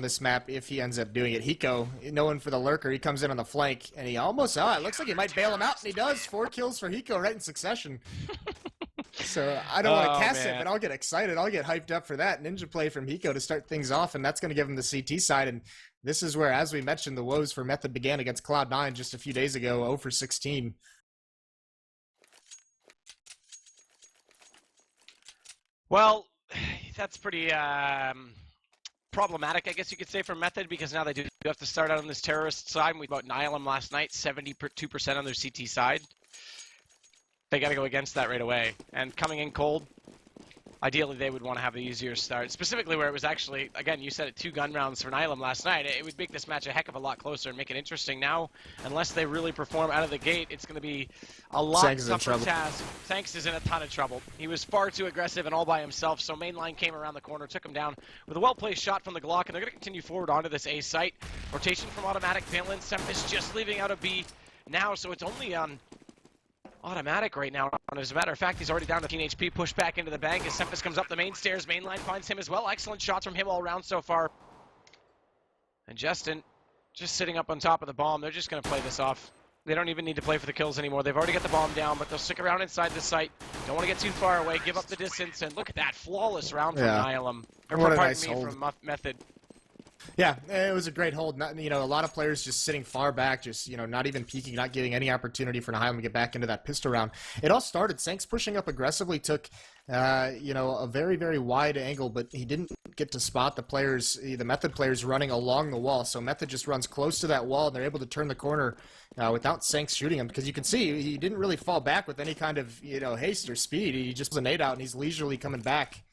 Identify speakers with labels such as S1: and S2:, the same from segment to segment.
S1: this map if he ends up doing it. Hiko, knowing for the lurker, he comes in on the flank, and he almost, it looks like he might bail him out, and he does. 4 kills for Hiko right in succession. So I don't want to cast it, but I'll get excited. I'll get hyped up for that. Ninja play from Hiko to start things off, and that's going to give him the CT side. And this is where, as we mentioned, the woes for Method began against Cloud9 just a few days ago, 0 for 16.
S2: Well, that's pretty problematic, I guess you could say, for Method, because now they do have to start out on this terrorist side. We bought Nihilum last night, 72% on their CT side. They got to go against that right away. And coming in cold, ideally they would want to have an easier start. Specifically where it was actually, again, you said it, 2 gun rounds for Nihilum last night. It would make this match a heck of a lot closer and make it interesting. Now, unless they really perform out of the gate, it's going to be a lot tougher task. Tanks is in a ton of trouble. He was far too aggressive and all by himself, so mainline came around the corner, took him down with a well-placed shot from the Glock, and they're going to continue forward onto this A site. Rotation from Automatic, Valen, Sempis just leaving out of B now, so it's only on Automatic right now. As a matter of fact, he's already down to 15 HP, pushed back into the bank as Sempis comes up the main stairs. Mainline finds him as well. Excellent shots from him all around so far. And Justin just sitting up on top of the bomb. They're just going to play this off. They don't even need to play for the kills anymore. They've already got the bomb down, but they'll stick around inside the site. Don't want to get too far away, give up the distance, and look at that flawless round from Nihilum.
S1: What a nice hold.
S2: From Method.
S1: Yeah, it was a great hold. Not, a lot of players just sitting far back, just, not even peeking, not giving any opportunity for Nihilum to get back into that pistol round. It all started, Sanks pushing up aggressively, took, a very, very wide angle, but he didn't get to spot the players, the Method players running along the wall. So Method just runs close to that wall, and they're able to turn the corner without Sanks shooting him, because you can see he didn't really fall back with any kind of, haste or speed. He just was a nade out, and he's leisurely coming back.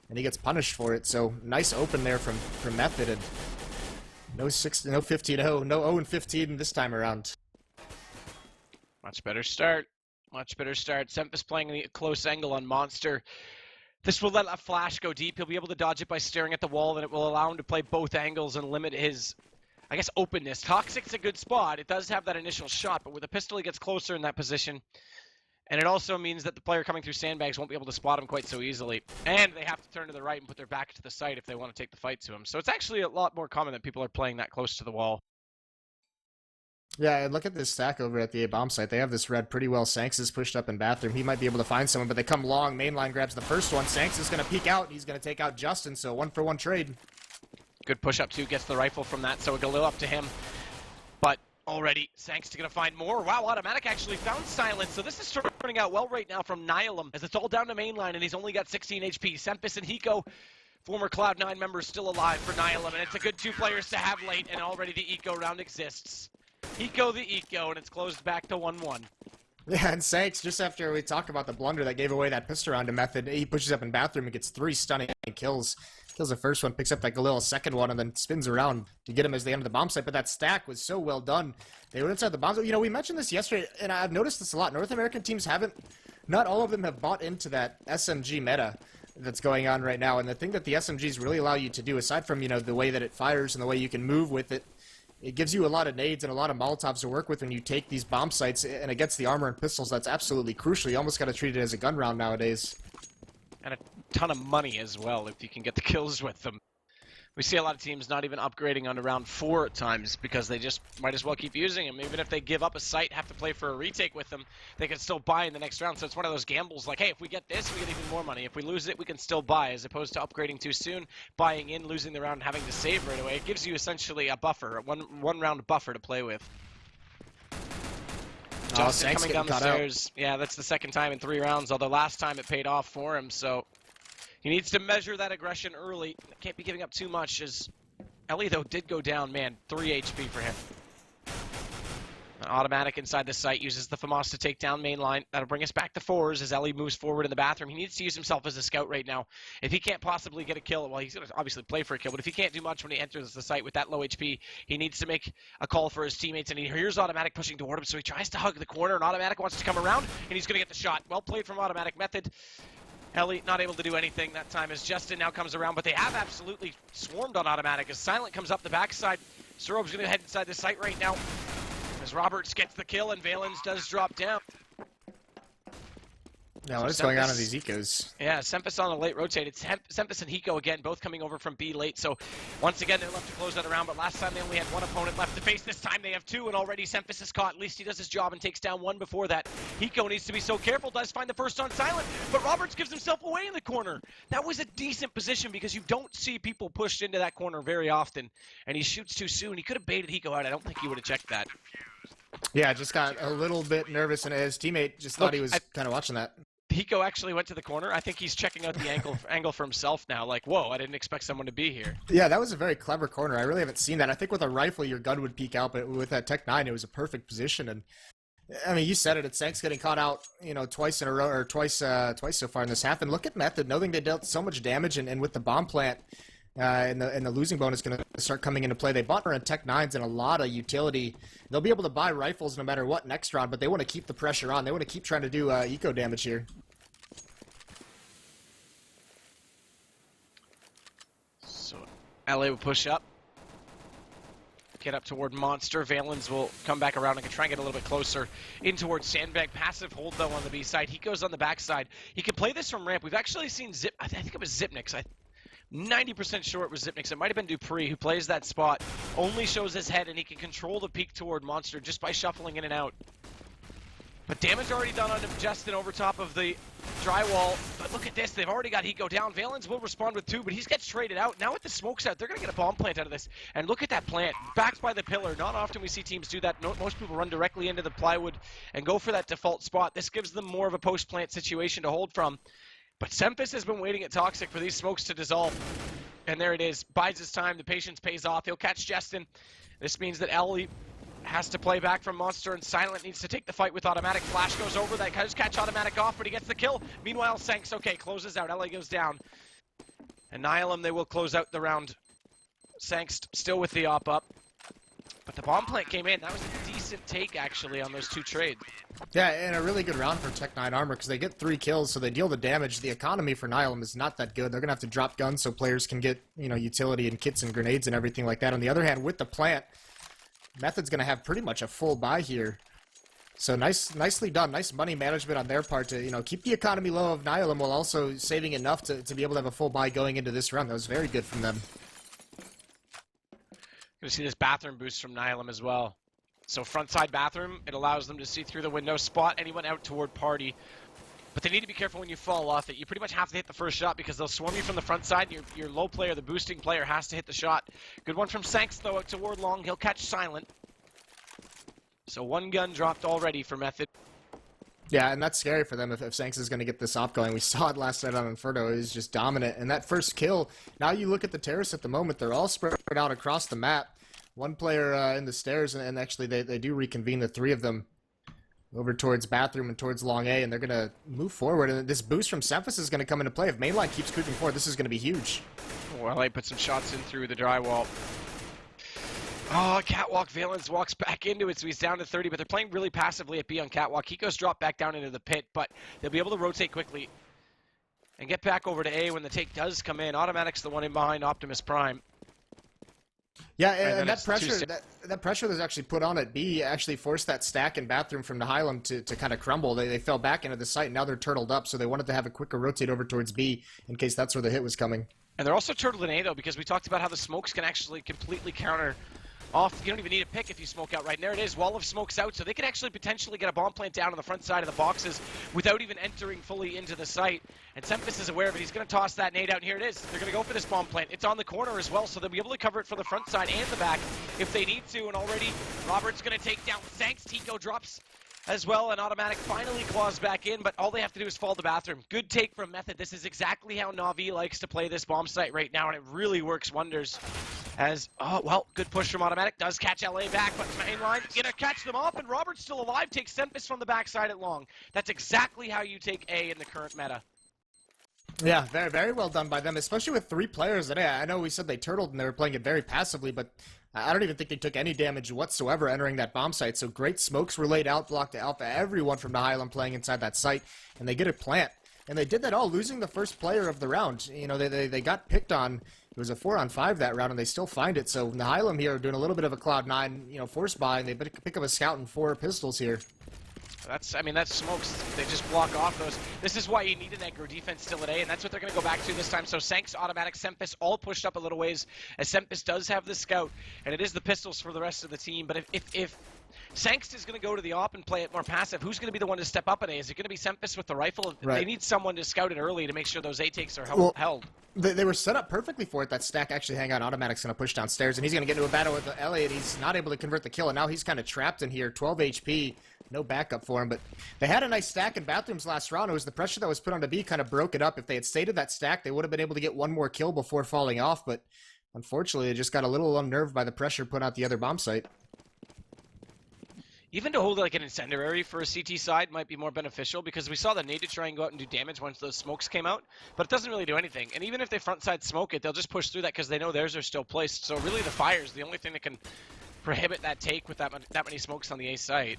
S1: And he gets punished for it. So nice open there from Method, and no 15-0, no 0-15 this time around.
S2: Much better start. Much better start. Sempis playing a close angle on Monster. This will let a flash go deep. He'll be able to dodge it by staring at the wall, and it will allow him to play both angles and limit his, I guess, openness. Toxic's a good spot. It does have that initial shot, but with a pistol, he gets closer in that position. And it also means that the player coming through sandbags won't be able to spot him quite so easily. And they have to turn to the right and put their back to the site if they want to take the fight to him. So it's actually a lot more common that people are playing that close to the wall.
S1: Yeah, and look at this stack over at the A bomb site. They have this red pretty well. Sanks is pushed up in bathroom. He might be able to find someone, but they come long. Mainline grabs the first one. Sanks is going to peek out. He's going to take out Justin, so 1-for-1 trade. Good
S2: push up, too. Gets the rifle from that, so it'll go up to him. But already, Sanks is going to find more. Wow, Automatic actually found silence. So this is turning out well right now from Nihilum, as it's all down to mainline, and he's only got 16 HP. Sempis and Hiko, former Cloud9 members, still alive for Nihilum, and it's a good 2 players to have late, and already the eco round exists. Hiko the eco, and it's closed back to 1-1.
S1: Yeah, and Sanks, just after we talk about the blunder that gave away that pistol round to Method, he pushes up in bathroom and gets 3 stunning kills. Kills the first one, picks up that Galil second one, and then spins around to get him as they enter the bomb site. But that stack was so well done. They went inside the bomb site. We mentioned this yesterday, and I've noticed this a lot. North American teams not all of them have bought into that SMG meta that's going on right now. And the thing that the SMGs really allow you to do, aside from, the way that it fires and the way you can move with it, it gives you a lot of nades and a lot of Molotovs to work with when you take these bomb sites, and against the armor and pistols, that's absolutely crucial. You almost got to treat it as a gun round nowadays.
S2: And a ton of money as well if you can get the kills with them. We see a lot of teams not even upgrading on round 4 at times because they just might as well keep using them. Even if they give up a site, have to play for a retake with them, they can still buy in the next round. So it's one of those gambles like, hey, if we get this, we get even more money. If we lose it, we can still buy, as opposed to upgrading too soon, buying in, losing the round, and having to save right away. It gives you essentially a buffer, a one round buffer to play with. Justin coming down the stairs. Yeah, that's the second time in 3 rounds, although last time it paid off for him, so he needs to measure that aggression early. Can't be giving up too much, as Ellie, though, did go down. Man, 3 HP for him. An Automatic inside the site uses the FAMAS to take down mainline. That'll bring us back to 4s as Ellie moves forward in the bathroom. He needs to use himself as a scout right now. If he can't possibly get a kill, well, he's going to obviously play for a kill, but if he can't do much when he enters the site with that low HP, he needs to make a call for his teammates, and he hears Automatic pushing toward him, so he tries to hug the corner, and Automatic wants to come around, and he's going to get the shot. Well played from Automatic. Method. Ellie not able to do anything that time as Justin now comes around, but they have absolutely swarmed on Automatic as Silent comes up the backside. Surob's going to head inside the site right now as Roberts gets the kill and Valens does drop down.
S1: Now, what is going on in these ecos?
S2: Yeah, Sempus on a late rotate. It's Sempus and Hiko again, both coming over from B late. So once again, they're left to close that around. But last time they only had one opponent left to face. This time they have two, and already Sempus is caught. At least he does his job and takes down one before that. Hiko needs to be so careful. Does find the first on silent, but Roberts gives himself away in the corner. That was a decent position because you don't see people pushed into that corner very often. And he shoots too soon. He could have baited Hiko out. I don't think he would have checked that.
S1: Yeah, just got a little bit nervous, and his teammate just thought he was kind of watching that.
S2: Hiko actually went to the corner. I think he's checking out the angle for himself now. Like, whoa, I didn't expect someone to be here.
S1: Yeah, that was a very clever corner. I really haven't seen that. I think with a rifle, your gun would peek out, but with that Tech 9, it was a perfect position. And I mean, you said it. It's Sanks getting caught out, twice in a row, or twice so far in this half. And look at Method, knowing they dealt so much damage, and with the bomb plant, and the losing bonus going to start coming into play. They bought around Tech 9s and a lot of utility. They'll be able to buy rifles no matter what next round, but they want to keep the pressure on. They want to keep trying to do eco damage here.
S2: So LA will push up. Get up toward Monster. Valens will come back around and try and get a little bit closer in towards Sandbag. Passive hold, though, on the B side. He goes on the back side. He can play this from ramp. We've actually seen I think it was Zipnix. 90% sure it was Zipnix. It might have been Dupree who plays that spot. Only shows his head, and he can control the peak toward Monster just by shuffling in and out. But damage already done on Justin over top of the drywall. But look at this. They've already got Hiko down. Valens will respond with two, but he gets traded out. Now with the smokes out, they're going to get a bomb plant out of this. And look at that plant. Backed by the pillar. Not often we see teams do that. Most people run directly into the plywood and go for that default spot. This gives them more of a post-plant situation to hold from. But Sempus has been waiting at Toxic for these smokes to dissolve. And there it is. Bides his time. The patience pays off. He'll catch Justin. This means that Ellie has to play back from Monster, and Silent needs to take the fight with Automatic. Flash goes over. That does catch Automatic off, but he gets the kill. Meanwhile, Sanks, okay, closes out. LA goes down. And Nihilum, they will close out the round. Sanks still with the op up. But the bomb plant came in. That was a decent take, actually, on those two trades.
S1: Yeah, and a really good round for Tech 9 Armor, because they get 3 kills, so they deal the damage. The economy for Nihilum is not that good. They're going to have to drop guns so players can get, utility and kits and grenades and everything like that. On the other hand, with the plant, Method's going to have pretty much a full buy here. So nicely done. Nice money management on their part to, keep the economy low of Nihilum while also saving enough to be able to have a full buy going into this round. That was very good from them.
S2: Going to see this bathroom boost from Nihilum as well. So front side bathroom, it allows them to see through the window, spot anyone out toward party. But they need to be careful when you fall off it. You pretty much have to hit the first shot because they'll swarm you from the front side. Your low player, the boosting player, has to hit the shot. Good one from Sanks, though, out toward Long. He'll catch Silent. So one gun dropped already for Method.
S1: Yeah, and that's scary for them if Sanks is going to get this op going. We saw it last night on Inferno. It was just dominant. And that first kill, now you look at the terrorists at the moment, they're all spread out across the map. One player in the stairs, and actually they do reconvene, the 3 of them, over towards bathroom and towards long A, and they're going to move forward. And this boost from Semphis is going to come into play. If mainline keeps creeping forward, this is going to be huge.
S2: Well, they put some shots in through the drywall. Oh, Catwalk. Valens walks back into it, so he's down to 30, but they're playing really passively at B on Catwalk. Hiko's dropped back down into the pit, but they'll be able to rotate quickly and get back over to A when the take does come in. Automatic's the one in behind Optimus Prime.
S1: Yeah, and that pressure that's actually put on at B actually forced that stack in bathroom from Nihilum to kind of crumble. They fell back into the site, and now they're turtled up, so they wanted to have a quicker rotate over towards B in case that's where the hit was coming. And
S2: they're also turtled in A, though, because we talked about how the smokes can actually completely counter off. You don't even need a pick if you smoke out right. And there it is, wall of smokes out, so they can actually potentially get a bomb plant down on the front side of the boxes without even entering fully into the site. And Semphis is aware of it. He's going to toss that nade out, and here it is. They're going to go for this bomb plant. It's on the corner as well, so they'll be able to cover it for the front side and the back if they need to. And already, Robert's going to take down Sanks. Tico drops as well, and Automatic finally claws back in, but all they have to do is fall the bathroom. Good take from Method. This is exactly how Na'Vi likes to play this bomb site right now, and it really works wonders. As, oh, well, good push from Automatic. Does catch LA back, but mainline gonna catch them off, and Robert's still alive. Takes Semphis from the backside at long. That's exactly how you take A in the current meta.
S1: Yeah, very, very well done by them, especially with 3 players. And I know we said they turtled and they were playing it very passively, but I don't even think they took any damage whatsoever entering that bomb site. So great smokes were laid out, blocked to Alpha, everyone from Nihilum playing inside that site, and they get a plant. And they did that all losing the first player of the round. You know, they got picked on. It was a 4-on-5 that round, and they still find it. So Nihilum here doing a little bit of a Cloud9, force buy, and they pick up a scout and 4 pistols here.
S2: I mean, that's smokes. They just block off those. This is why you need an aggro defense still at A, and that's what they're going to go back to this time. So Sanks, Automatic, Semphis all pushed up a little ways, as Semphis does have the scout, and it is the pistols for the rest of the team. But if Sanks is going to go to the op and play it more passive, who's going to be the one to step up at A? Is it going to be Semphis with the rifle?
S1: Right.
S2: They need someone to scout it early to make sure those A takes are held.
S1: They were set up perfectly for it. That stack actually hang on. Automatic's going to push downstairs, and he's going to get into a battle with Elliot. He's not able to convert the kill, and now he's kind of trapped in here. 12 HP, no backup for him. But they had a nice stack in bathrooms last round. It was the pressure that was put on to B kind of broke it up. If they had stayed at that stack, they would have been able to get one more kill before falling off. But unfortunately, they just got a little unnerved by the pressure put out the other bomb site.
S2: Even to hold like an incendiary for a CT side might be more beneficial, because we saw the nade to try and go out and do damage once those smokes came out, but it doesn't really do anything. And even if they front side smoke it, they'll just push through that because they know theirs are still placed. So really the fire is the only thing that can prohibit that take with that many smokes on the A site.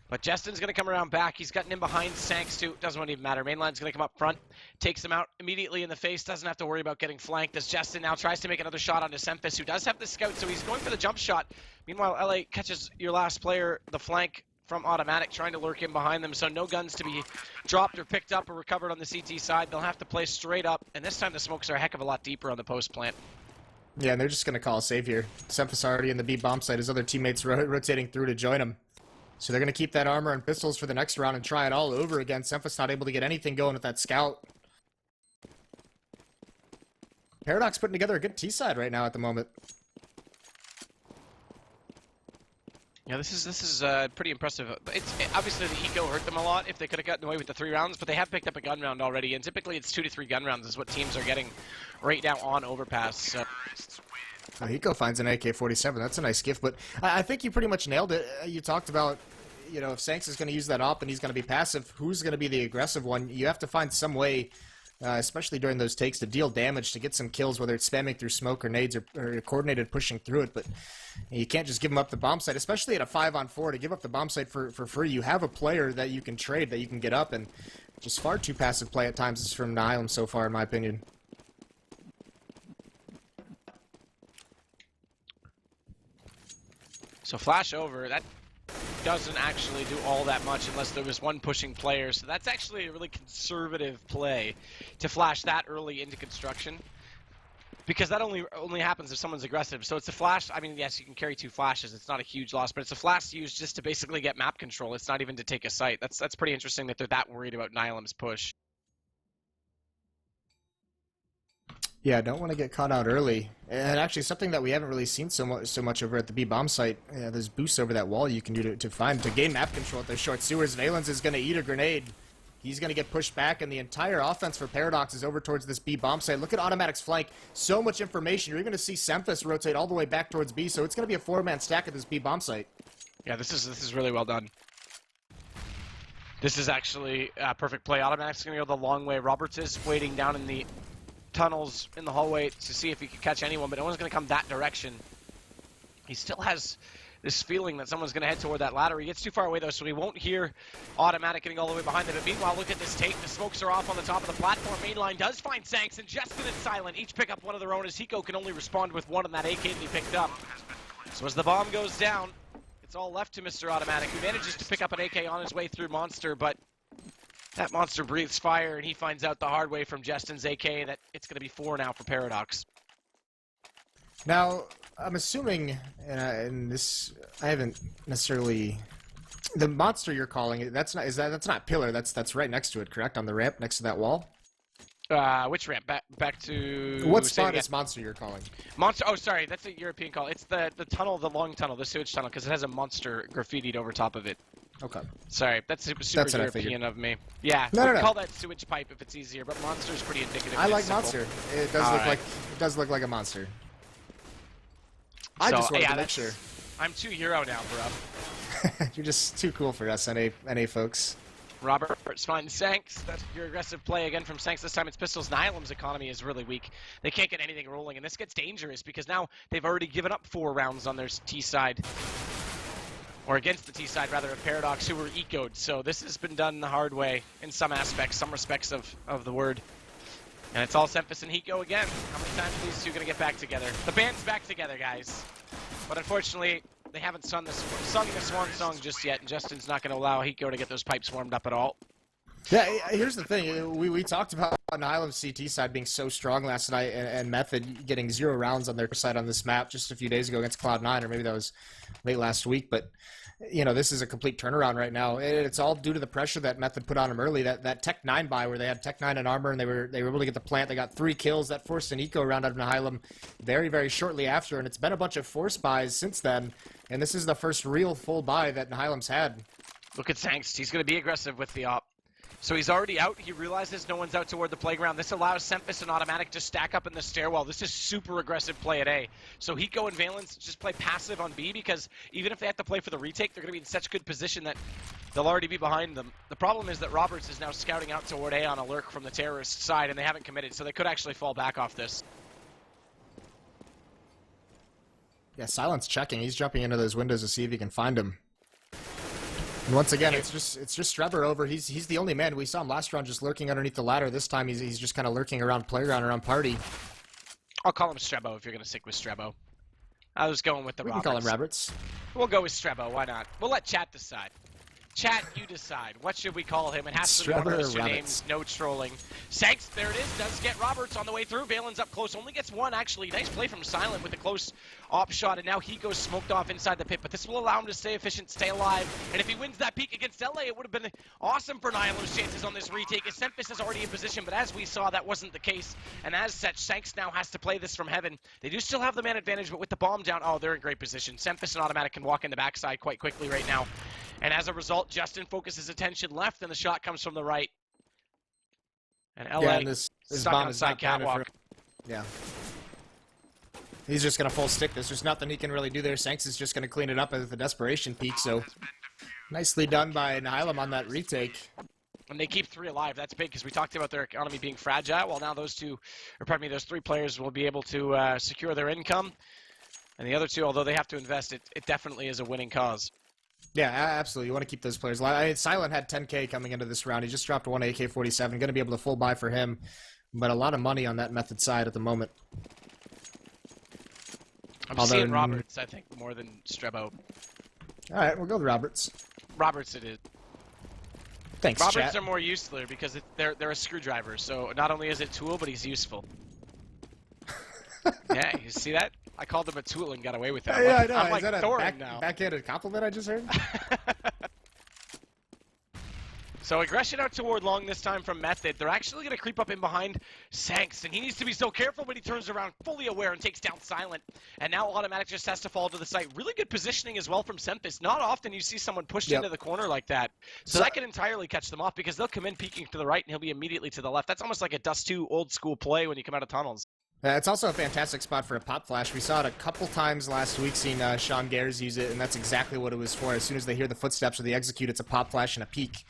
S2: But Justin's going to come around back. He's gotten in behind Sanks too. Doesn't even matter. Mainline's going to come up front. Takes him out immediately in the face. Doesn't have to worry about getting flanked, as Justin now tries to make another shot onto Semphis, who does have the scout, so he's going for the jump shot. Meanwhile, LA catches your last player, the flank from Automatic, trying to lurk in behind them, so no guns to be dropped or picked up or recovered on the CT side. They'll have to play straight up, and this time the smokes are a heck of a lot deeper on the post plant.
S1: Yeah, and they're just going to call a save here. Semphis already in the B bomb site. His other teammates rotating through to join him. So they're going to keep that armor and pistols for the next round and try it all over again. Semphis not able to get anything going with that scout. Paradox putting together a good T-side right now at the moment.
S2: Yeah, this is pretty impressive. Obviously the eco hurt them a lot if they could have gotten away with the 3 rounds, but they have picked up a gun round already, and typically it's 2 to 3 gun rounds is what teams are getting right now on Overpass. So.
S1: Hiko finds an AK-47. That's a nice gift, but I think you pretty much nailed it. You talked about, you know, if Sanks is going to use that op and he's going to be passive, who's going to be the aggressive one? You have to find some way, especially during those takes, to deal damage, to get some kills, whether it's spamming through smoke or nades or coordinated pushing through it. But you can't just give them up the bomb site, especially at a 5-on-4. To give up the bomb site for free, you have a player that you can trade, that you can get up, and just far too passive play at times is from Nihilum so far, in my opinion.
S2: So flash over, that doesn't actually do all that much unless there was one pushing player. So that's actually a really conservative play to flash that early into construction, because that only happens if someone's aggressive. So it's a flash. I mean, yes, you can carry 2 flashes. It's not a huge loss, but it's a flash used just to basically get map control. It's not even to take a site. That's pretty interesting that they're that worried about Nihilum's push.
S1: Yeah, don't want to get caught out early. And actually, something that we haven't really seen so much over at the B bomb site, there's boosts over that wall you can do to gain map control at those short sewers. Valens is going to eat a grenade. He's going to get pushed back, and the entire offense for Paradox is over towards this B bomb site. Look at Automatic's flank. So much information. You're even going to see Semphis rotate all the way back towards B, so it's going to be a 4-man stack at this B bomb site.
S2: Yeah, this is really well done. This is actually a perfect play. Automatic's going to go the long way. Roberts is waiting down in the tunnels in the hallway to see if he can catch anyone, but no one's going to come that direction. He still has this feeling that someone's going to head toward that ladder. He gets too far away, though, so he won't hear Automatic getting all the way behind him. But meanwhile, look at this take. The smokes are off on the top of the platform. Mainline does find Sanks, and Justin and Silent each pick up one of their own, as Hiko can only respond with one on that AK that he picked up. So as the bomb goes down, it's all left to Mr. Automatic, who manages to pick up an AK on his way through Monster, but that Monster breathes fire, and he finds out the hard way from Justin's AK that it's going to be 4 now for Paradox.
S1: Now, I'm assuming, and this, I haven't necessarily, the Monster you're calling, that's not Pillar, that's right next to it, correct? On the ramp next to that wall?
S2: Which ramp? Back to...
S1: What spot is Monster you're calling?
S2: Monster, oh sorry, that's a European call. It's the tunnel, the long tunnel, the sewage tunnel, because it has a Monster graffitied over top of it.
S1: Okay.
S2: Sorry, that's super European of me. Yeah,
S1: no.
S2: Call that sewage pipe if it's easier, but Monster's pretty indicative.
S1: I like Monster. It does look like a monster. I just wanted to make sure.
S2: I'm too hero now, bro.
S1: You're just too cool for us, NA folks.
S2: Roberts finds Sanks. That's your aggressive play again from Sanks. This time it's pistols. Nihilum's economy is really weak. They can't get anything rolling, and this gets dangerous because now they've already given up 4 rounds on their T side. Or against the T side, rather, of Paradox, who were ecoed. So this has been done the hard way in some aspects, some respects of the word. And it's all Semphis and Hiko again. How many times are these two going to get back together? The band's back together, guys. But unfortunately, They haven't sung the swan song just yet, and Justin's not going to allow Hiko to get those pipes warmed up at all.
S1: Yeah, here's the thing. We talked about Nihilum's CT side being so strong last night and Method getting 0 rounds on their side on this map just a few days ago against Cloud9, or maybe that was late last week. But, this is a complete turnaround right now. It's all due to the pressure that Method put on them early. That Tech 9 buy where they had Tech 9 and armor and they were able to get the plant. They got 3 kills. That forced an eco round out of Nihilum very, very shortly after. And it's been a bunch of force buys since then. And this is the first real full buy that Nihilum's had.
S2: Look at Sangst. He's going to be aggressive with the op. So he's already out. He realizes no one's out toward the playground. This allows Sempus and Automatic to stack up in the stairwell. This is super aggressive play at A. So Hiko and Valence just play passive on B because even if they have to play for the retake, they're going to be in such good position that they'll already be behind them. The problem is that Roberts is now scouting out toward A on a lurk from the terrorist side, and they haven't committed, so they could actually fall back off this.
S1: Yeah, Silent's checking. He's jumping into those windows to see if he can find him. And once again, it's just Trevor over. He's the only man. We saw him last round just lurking underneath the ladder. This time he's just kind of lurking around playground, around party.
S2: I'll call him Strebo if you're going to stick with Strebo. I was going with the Roberts.
S1: We can call him Roberts.
S2: We'll go with Strebo. Why not? We'll let chat decide. Chat, you decide. What should we call him? It has to be one of those two names. No trolling. Sanks, there it is. Does get Roberts on the way through. Valen's up close. Only gets one, actually. Nice play from Silent with a close op shot. And now he goes smoked off inside the pit. But this will allow him to stay efficient, stay alive. And if he wins that peak against LA, it would have been awesome for Nihilum's chances on this retake. As Sempus is already in position. But as we saw, that wasn't the case. And as such, Sanks now has to play this from heaven. They do still have the man advantage, but with the bomb down, oh, they're in great position. Sempus and Automatic can walk in the backside quite quickly right now. And as a result, Justin focuses attention left, and the shot comes from the right. And LA
S1: this
S2: stuck
S1: bomb
S2: outside
S1: is not
S2: catwalk.
S1: Yeah. He's just going to full stick this. There's nothing he can really do there. Sanks is just going to clean it up with the desperation peak, so nicely done by Nihilum on that retake.
S2: And they keep 3 alive. That's big because we talked about their economy being fragile. Well, now those 3 players will be able to secure their income. And the other 2, although they have to invest, it definitely is a winning cause.
S1: Yeah, absolutely. You want to keep those players alive. Silent had 10K coming into this round. He just dropped 1 AK-47. Going to be able to full buy for him. But a lot of money on that Method side at the moment.
S2: I'm seeing Roberts, I think, more than Strebo.
S1: All right, we'll go with Roberts.
S2: Roberts it is.
S1: Thanks,
S2: Roberts
S1: chat.
S2: are more useful because they're a screwdriver. So not only is it a tool, but he's useful. Yeah, you see that? I called him a tool and got away with that.
S1: Yeah, I know.
S2: I'm
S1: Is
S2: like
S1: that
S2: Thorin now.
S1: Backhanded compliment I just heard?
S2: So aggression out toward long this time from Method. They're actually going to creep up in behind Sanks, and he needs to be so careful, but he turns around fully aware and takes down Silent. And now Automatic just has to fall to the site. Really good positioning as well from Sempus. Not often you see someone pushed into the corner like that. So that can entirely catch them off because they'll come in peeking to the right, and he'll be immediately to the left. That's almost like a Dust 2 old school play when you come out of tunnels.
S1: It's also a fantastic spot for a pop flash. We saw it a couple times last week, seeing Sean Gares use it, and that's exactly what it was for. As soon as they hear the footsteps or the execute, it's a pop flash and a peek.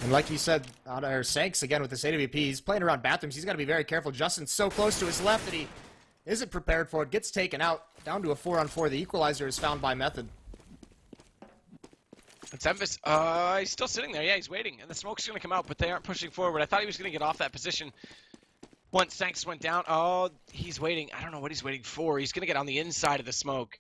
S1: And like you said, Sanks, again, with this AWP, he's playing around bathrooms. He's got to be very careful. Justin's so close to his left that he isn't prepared for it. Gets taken out, down to a 4-on-4. The equalizer is found by Method.
S2: It's Sempus. He's still sitting there. Yeah, he's waiting. And the smoke's going to come out, but they aren't pushing forward. I thought he was going to get off that position. Once Sanks went down, oh, he's waiting. I don't know what he's waiting for. He's going to get on the inside of the smoke.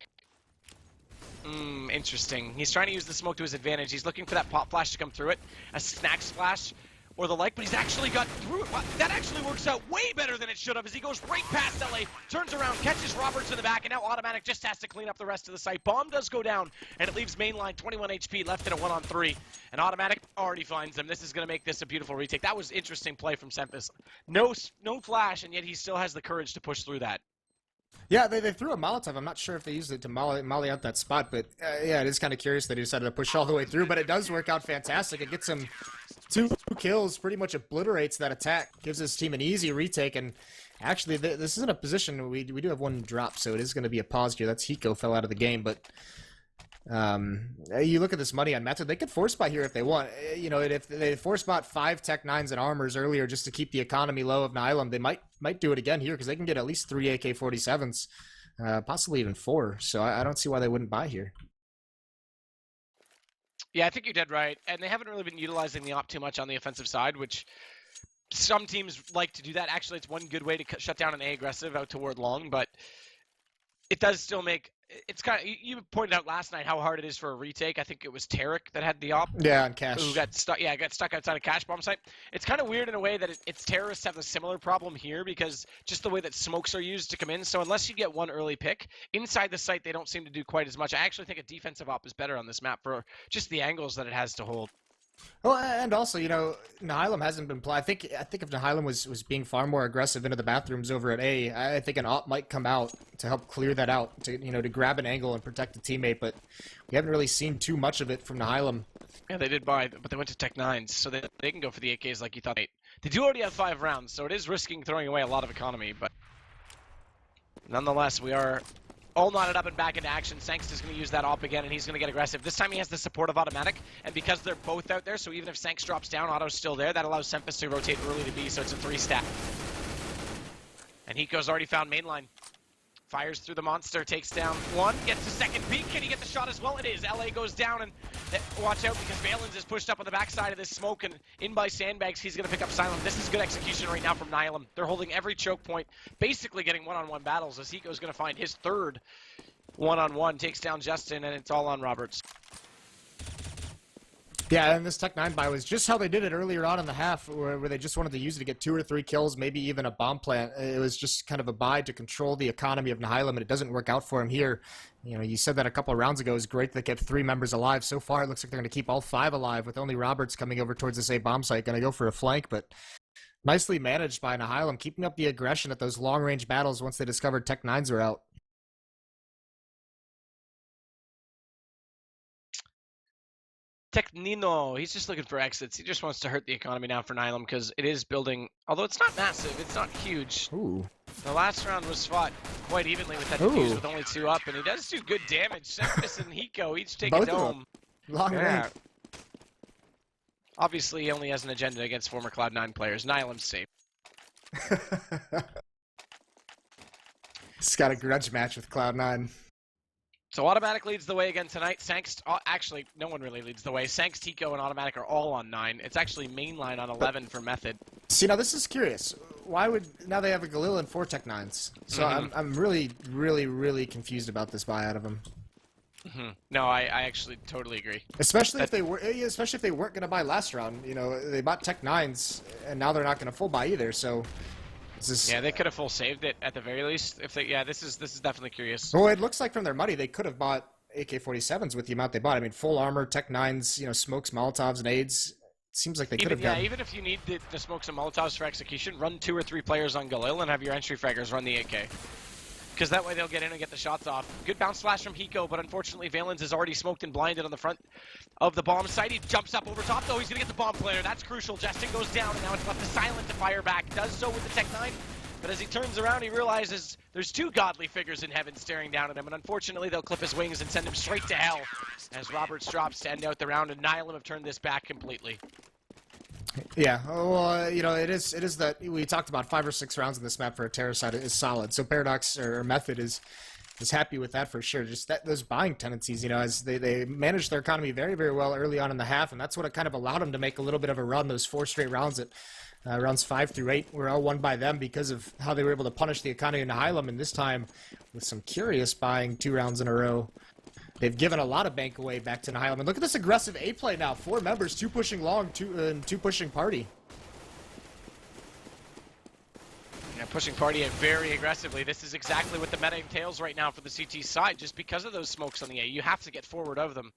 S2: Interesting. He's trying to use the smoke to his advantage. He's looking for that pop flash to come through it, a snack splash or the like, but he's actually got through it. That actually works out way better than it should have as he goes right past LA, turns around, catches Roberts in the back, and now Automatic just has to clean up the rest of the site. Bomb does go down, and it leaves mainline 21 HP left in a 1-on-3, and Automatic already finds them. This is going to make this a beautiful retake. That was interesting play from Sempus. No flash, and yet he still has the courage to push through that.
S1: Yeah, they threw a Molotov. I'm not sure if they used it to molly out that spot, but yeah, it is kind of curious that he decided to push all the way through, but it does work out fantastic. It gets him 2 kills, pretty much obliterates that attack, gives his team an easy retake, and actually this isn't a position, we do have 1 drop, so it is going to be a pause here. That's Hiko fell out of the game, but you look at this money on Method, they could force buy here if they want. You know, if they force bought 5 Tech 9s and armors earlier just to keep the economy low of Nihilum, they might do it again here because they can get at least 3 AK-47s, possibly even 4. So I don't see why they wouldn't buy here.
S2: Yeah, I think you're dead right. And they haven't really been utilizing the op too much on the offensive side, which some teams like to do that. Actually, it's one good way to shut down an A aggressive out toward long, but it does still make it's kind of, you pointed out last night how hard it is for a retake. I think it was Tarek that had the op.
S1: Yeah, on cash.
S2: Who got stuck? Yeah, got stuck outside a cash bomb site. It's kind of weird in a way that its terrorists have a similar problem here because just the way that smokes are used to come in. So unless you get one early pick inside the site, they don't seem to do quite as much. I actually think a defensive op is better on this map for just the angles that it has to hold.
S1: Well, and also, you know, Nihilum hasn't been I think if Nihilum was being far more aggressive into the bathrooms over at A, I think an op might come out to help clear that out, to, you know, to grab an angle and protect the teammate, but we haven't really seen too much of it from Nihilum.
S2: Yeah, they did buy, but they went to Tech 9s, so they can go for the AKs like you thought. They do already have 5 rounds, so it is risking throwing away a lot of economy, but nonetheless, we are all knotted up and back into action. Sanks is going to use that op again, and he's going to get aggressive. This time he has the support of automatic, and because they're both out there, so even if Sanks drops down, Otto's still there. That allows Sempus to rotate early to B, so it's a 3-stack. And Hiko's already found mainline. Fires through the monster, takes down one, gets the second peek. Can he get the shot as well? It is. LA goes down, and watch out because Valens is pushed up on the backside of this smoke, and in by Sandbags, he's going to pick up Silent. This is good execution right now from Nihilum. They're holding every choke point, basically getting one-on-one battles as Hiko's going to find his third one-on-one, takes down Justin, and it's all on Roberts.
S1: Yeah, and this Tech 9 buy was just how they did it earlier on in the half, where they just wanted to use it to get 2 or 3 kills, maybe even a bomb plant. It was just kind of a buy to control the economy of Nihilum, and it doesn't work out for him here. You know, you said that a couple of rounds ago. It was great they kept 3 members alive. So far, it looks like they're going to keep all 5 alive, with only Roberts coming over towards this A bomb site, going to go for a flank, but nicely managed by Nihilum, keeping up the aggression at those long-range battles once they discovered Tech 9s were out.
S2: Technino, he's just looking for exits. He just wants to hurt the economy now for Nihilum because it is building, although it's not massive, it's not huge.
S1: Ooh.
S2: The last round was fought quite evenly with that defuse with only 2 up, and he does do good damage. Sempus and Hiko each take a dome.
S1: Long range.
S2: Obviously, he only has an agenda against former Cloud9 players. Nihilum's safe.
S1: He's got a grudge match with Cloud9.
S2: So Automatic leads the way again tonight. Sanks, actually, no one really leads the way. Sanks, Tico, and Automatic are all on 9. It's actually mainline on 11 for Method. See,
S1: now this is curious. Why would, now they have a Galil and 4 Tech 9s. So I'm really, really, really confused about this buy out of them.
S2: No, I actually totally agree.
S1: Especially if they weren't going to buy last round. You know, they bought Tech 9s, and now they're not going to full buy either, so...
S2: Yeah, they could have full saved it at the very least. If they, yeah, this is definitely curious.
S1: Well, it looks like from their money they could have bought AK-47s with the amount they bought. I mean, full armor, Tech 9s, you know, smokes, Molotovs, nades. It seems like they could have done.
S2: Yeah, even if you need the smokes and Molotovs for execution, run 2 or 3 players on Galil and have your entry fraggers run the AK. Because that way they'll get in and get the shots off. Good bounce flash from Hiko, but unfortunately Valens is already smoked and blinded on the front of the bomb site. He jumps up over top, though. He's going to get the bomb player. That's crucial. Justin goes down, and now it's left to Silent to fire back. Does so with the Tech 9. But as he turns around, he realizes there's 2 godly figures in heaven staring down at him, and unfortunately, they'll clip his wings and send him straight to hell as Roberts drops to end out the round, and Nihilum have turned this back completely.
S1: Yeah, well, you know, it is that we talked about 5 or 6 rounds in this map for a terror side is solid. So Paradox or Method is happy with that for sure. Just that those buying tendencies, you know, as they managed their economy very, very well early on in the half, and that's what it kind of allowed them to make a little bit of a run. Those 4 straight rounds at rounds 5 through 8 were all won by them because of how they were able to punish the economy in Nihilum, and this time with some curious buying 2 rounds in a row. They've given a lot of bank away back to Nihilum. And look at this aggressive A play now. 4 members, 2 pushing long, 2 pushing party.
S2: Yeah, pushing party very aggressively. This is exactly what the meta entails right now for the CT side. Just because of those smokes on the A, you have to get forward of them.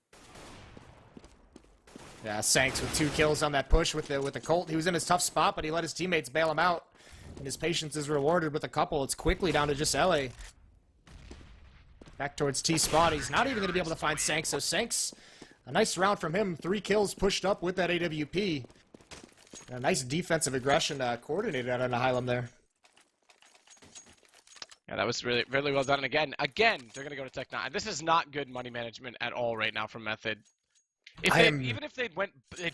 S1: Yeah, Sanks with 2 kills on that push with the Colt. He was in his tough spot, but he let his teammates bail him out. And his patience is rewarded with a couple. It's quickly down to just LA. Back towards T-spot. He's not even going to be able to find Sanks. So Sanks, a nice round from him. 3 kills pushed up with that AWP. A nice defensive aggression coordinated out of Nihilum there.
S2: Yeah, that was really, really well done. And again, they're going to go to Tech 9. This is not good money management at all right now from Method. Even if they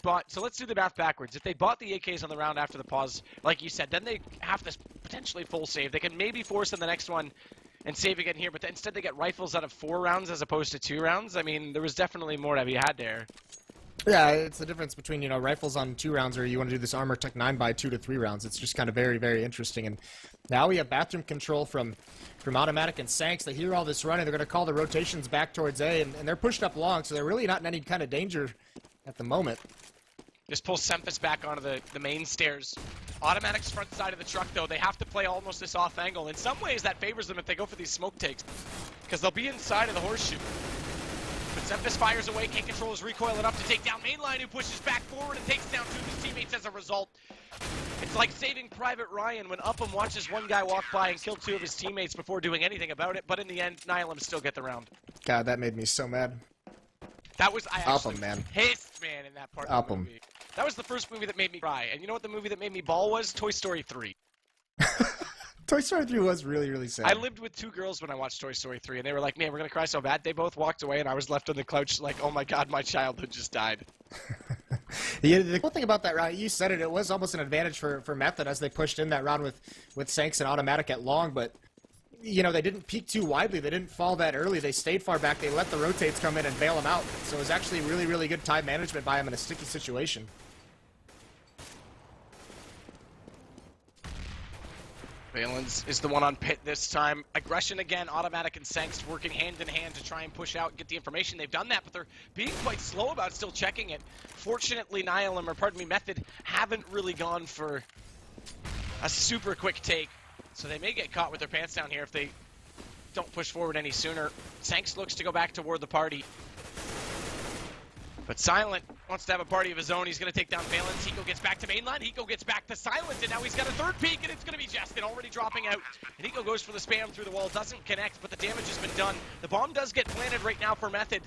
S2: bought, so let's do the math backwards. If they bought the AKs on the round after the pause, like you said, then they have to potentially full save. They can maybe force in the next one and save again here, but instead they get rifles out of 4 rounds as opposed to 2 rounds. I mean, there was definitely more to be had there.
S1: Yeah, it's the difference between, rifles on 2 rounds or you want to do this armor tech 9 by 2 to 3 rounds. It's just kind of very, very interesting. And now we have bathroom control from Automatic and Sanks. They hear all this running. They're going to call the rotations back towards A, and they're pushed up long, so they're really not in any kind of danger at the moment.
S2: Just pull Semphis back onto the main stairs. Automatic's front side of the truck, though, they have to play almost this off angle. In some ways, that favors them if they go for these smoke takes, because they'll be inside of the horseshoe. But Semphis fires away, can't control his recoil enough to take down Mainline, who pushes back forward and takes down 2 of his teammates as a result. It's like Saving Private Ryan when Upham watches one guy walk by and kill 2 of his teammates before doing anything about it, but in the end, Nihilum still get the round.
S1: God, that made me so mad.
S2: That was, I actually
S1: Upham, man.
S2: pissed, man, in that part of the movie. That was the first movie that made me cry. And you know what the movie that made me bawl was? Toy Story 3.
S1: Toy Story 3 was really, really sad.
S2: I lived with 2 girls when I watched Toy Story 3, and they were like, man, we're going to cry so bad. They both walked away, and I was left on the couch like, oh my god, my childhood just died.
S1: Yeah, the cool thing about that round, you said it, it was almost an advantage for Method as they pushed in that round with Sanks and Automatic at long, but, they didn't peek too widely. They didn't fall that early. They stayed far back. They let the rotates come in and bail them out. So it was actually really, really good time management by him in a sticky situation.
S2: Valens is the one on pit this time. Aggression again, Automatic and Sanks working hand in hand to try and push out and get the information. They've done that, but they're being quite slow about still checking it. Fortunately, Method haven't really gone for a super quick take, so they may get caught with their pants down here if they don't push forward any sooner. Sanks looks to go back toward the party. But Silent wants to have a party of his own. He's going to take down Valens. Hiko gets back to mainline. Hiko gets back to Silent, and now he's got a third peek, and it's going to be Justin already dropping out. And Hiko goes for the spam through the wall. Doesn't connect, but the damage has been done. The bomb does get planted right now for Method.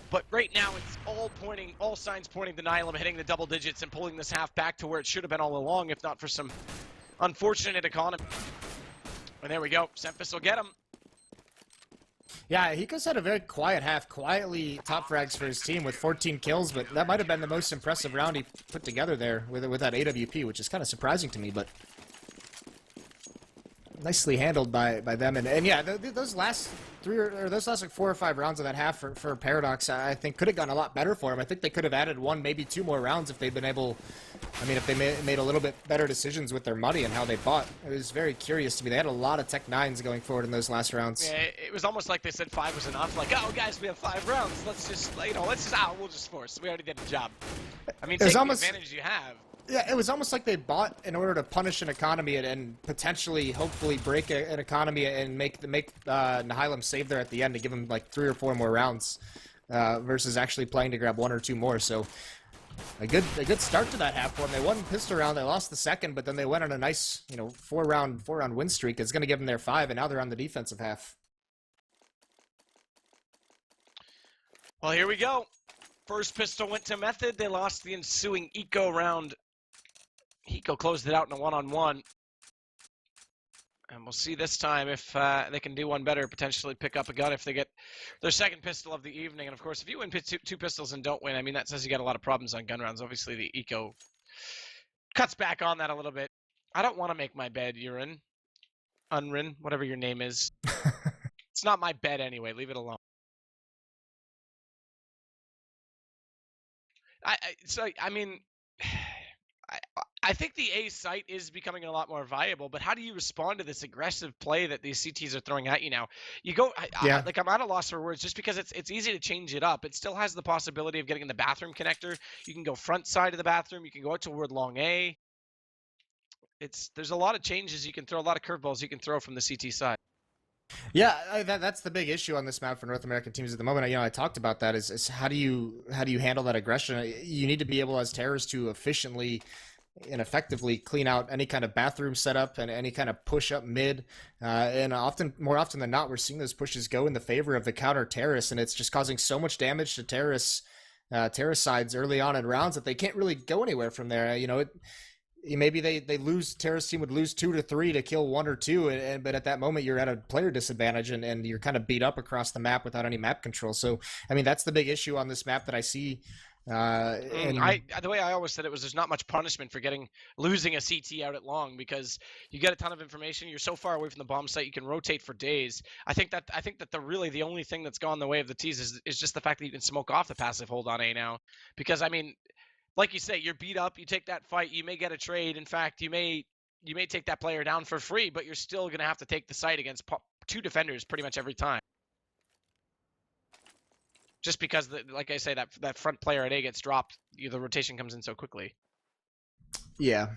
S2: But right now, it's all signs pointing to Nihilum hitting the double digits and pulling this half back to where it should have been all along, if not for some unfortunate economy. And there we go. Semphis will get him.
S1: Yeah, Hiko's had a very quiet half, quietly top frags for his team with 14 kills, but that might have been the most impressive round he put together there with that AWP, which is kind of surprising to me, but nicely handled by them. And yeah, those last those last like 4 or 5 rounds of that half for Paradox, I think could have gone a lot better for him. I think they could have added 1, maybe 2 more rounds if they'd been able. I mean, if they made a little bit better decisions with their money and how they bought. It was very curious to me. They had a lot of Tech 9s going forward in those last rounds.
S2: Yeah, it was almost like they said 5 was enough. Like, oh, guys, we have 5 rounds. Let's just, we'll just force. We already did the job. I mean, take the advantage you have.
S1: Yeah, it was almost like they bought in order to punish an economy and potentially, hopefully, break an economy and make Nihilum save there at the end to give them like 3 or 4 more rounds versus actually playing to grab 1 or 2 more. So a good start to that half for them. They won pistol round, they lost the second, but then they went on a nice 4-round win streak. It's going to give them their 5, and now they're on the defensive half.
S2: Well, here we go. First pistol went to Method. They lost the ensuing eco round. Hiko closed it out in a 1-on-1. And we'll see this time if they can do one better, potentially pick up a gun if they get their second pistol of the evening. And, of course, if you win 2 pistols and don't win, I mean, that says you got a lot of problems on gun rounds. Obviously, the eco cuts back on that a little bit. I don't want to make my bed, Unrin, whatever your name is. It's not my bed anyway. Leave it alone. I think the A site is becoming a lot more viable, but how do you respond to this aggressive play that these CTs are throwing at you now? You go, I'm at a loss for words just because it's easy to change it up. It still has the possibility of getting in the bathroom connector. You can go front side of the bathroom. You can go out toward long A. There's a lot of changes you can throw, a lot of curveballs you can throw from the CT side.
S1: Yeah, that's the big issue on this map for North American teams at the moment. I talked about that is how do you handle that aggression? You need to be able as terrorists to efficiently and effectively clean out any kind of bathroom setup and any kind of push up mid. And more often than not, we're seeing those pushes go in the favor of the counter terrorists, and it's just causing so much damage to terrorist sides early on in rounds that they can't really go anywhere from there. Maybe they lose, terrorist team would lose 2 to 3 to kill 1 or 2, but at that moment you're at a player disadvantage and you're kind of beat up across the map without any map control. So, I mean, that's the big issue on this map that I see And
S2: the way I always said it was there's not much punishment for losing a CT out at long, because you get a ton of information. You're so far away from the bomb site, you can rotate for days. I think that the only thing that's gone the way of the T's is just the fact that you can smoke off the passive hold on A now. Because I mean, like you say, you're beat up, you take that fight, you may get a trade. In fact, you may take that player down for free, but you're still gonna have to take the site against two defenders pretty much every time. Just because, like I say, that front player at A gets dropped, the rotation comes in so quickly.
S1: Yeah.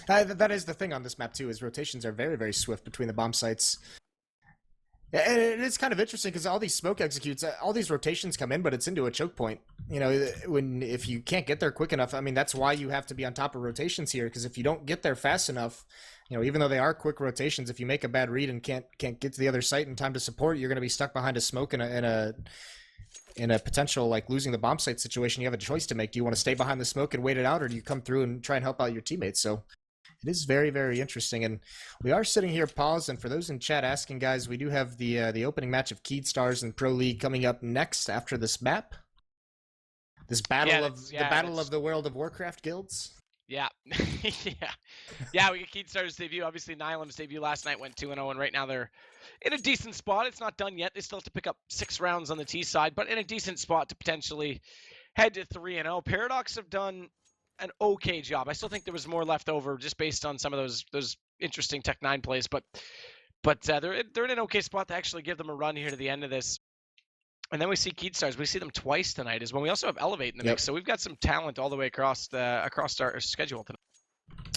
S1: That is the thing on this map, too, is rotations are very, very swift between the bomb sites. And it's kind of interesting because all these smoke executes, all these rotations come in, but it's into a choke point. You know, if you can't get there quick enough, I mean, that's why you have to be on top of rotations here, because if you don't get there fast enough, you know, even though they are quick rotations, if you make a bad read and can't get to the other site in time to support, you're going to be stuck behind a smoke in a potential, like, losing the bomb site situation. You have a choice to make. Do you want to stay behind the smoke and wait it out, or do you come through and try and help out your teammates? So it is very, very interesting. And we are sitting here paused, and for those in chat asking, guys, we do have the opening match of Keyed Stars and Pro League coming up next after this map. This battle of the World of Warcraft guilds.
S2: Yeah. Yeah, we get Keyed Stars' debut. Obviously, Nihilum's debut last night went 2-0, and right now they're in a decent spot. It's not done yet. They still have to pick up 6 rounds on the T side, but in a decent spot to potentially head to 3-0. Paradox have done an okay job. I still think there was more left over just based on some of those interesting Tech 9 plays, but they're in an okay spot to actually give them a run here to the end of this. And then we see Keyed Stars. We see them twice tonight as well. We also have Elevate in the mix, so we've got some talent all the way across our schedule tonight.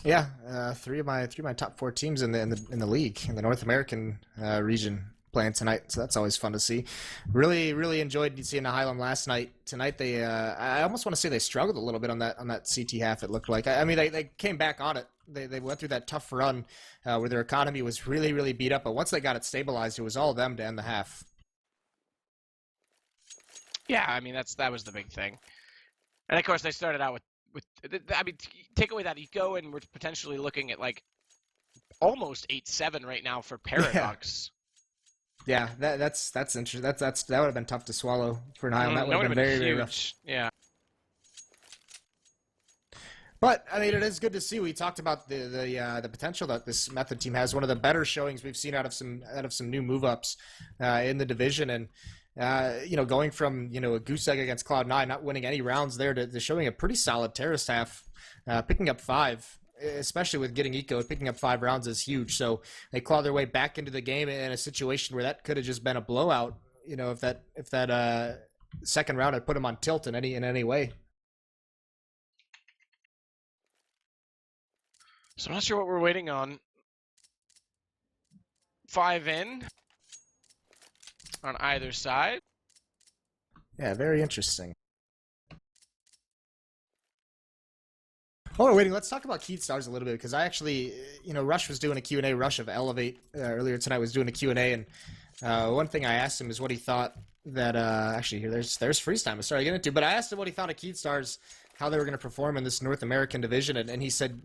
S1: Yeah, three of my top 4 teams in the league in the North American region playing tonight, so that's always fun to see. Really enjoyed seeing Nihilum last night. Tonight they I almost want to say they struggled a little bit on that CT half. It looked like. I mean they came back on it. They went through that tough run where their economy was really beat up, but once they got it stabilized, it was all them to end the half.
S2: Yeah, I mean that was the big thing, and of course they started out with I mean, take away that eco, and we're potentially looking at like almost 8-7 right now for Paradox.
S1: Yeah, that's interesting. That would have been tough to swallow for Nihilum. That would have been very rough.
S2: Yeah.
S1: But I mean, it is good to see. We talked about the potential that this Method team has. One of the better showings we've seen out of some new move ups in the division, and you know, going from a goose egg against Cloud9, not winning any rounds there, to showing a pretty solid terrorist half, picking up 5. Especially with getting eco, picking up 5 rounds is huge. So they claw their way back into the game in a situation where that could have just been a blowout. You know, if that second round had put them on tilt in any way.
S2: So I'm not sure what we're waiting on. 5 in on either side.
S1: Yeah, very interesting. While we're waiting, let's talk about Keyed Stars a little bit, because I actually, Rush was doing a Q&A, Rush of Elevate earlier tonight was doing a Q&A, and one thing I asked him is what he thought that, actually here, there's freeze time I started getting into, but I asked him what he thought of Keyed Stars, how they were going to perform in this North American division, and he said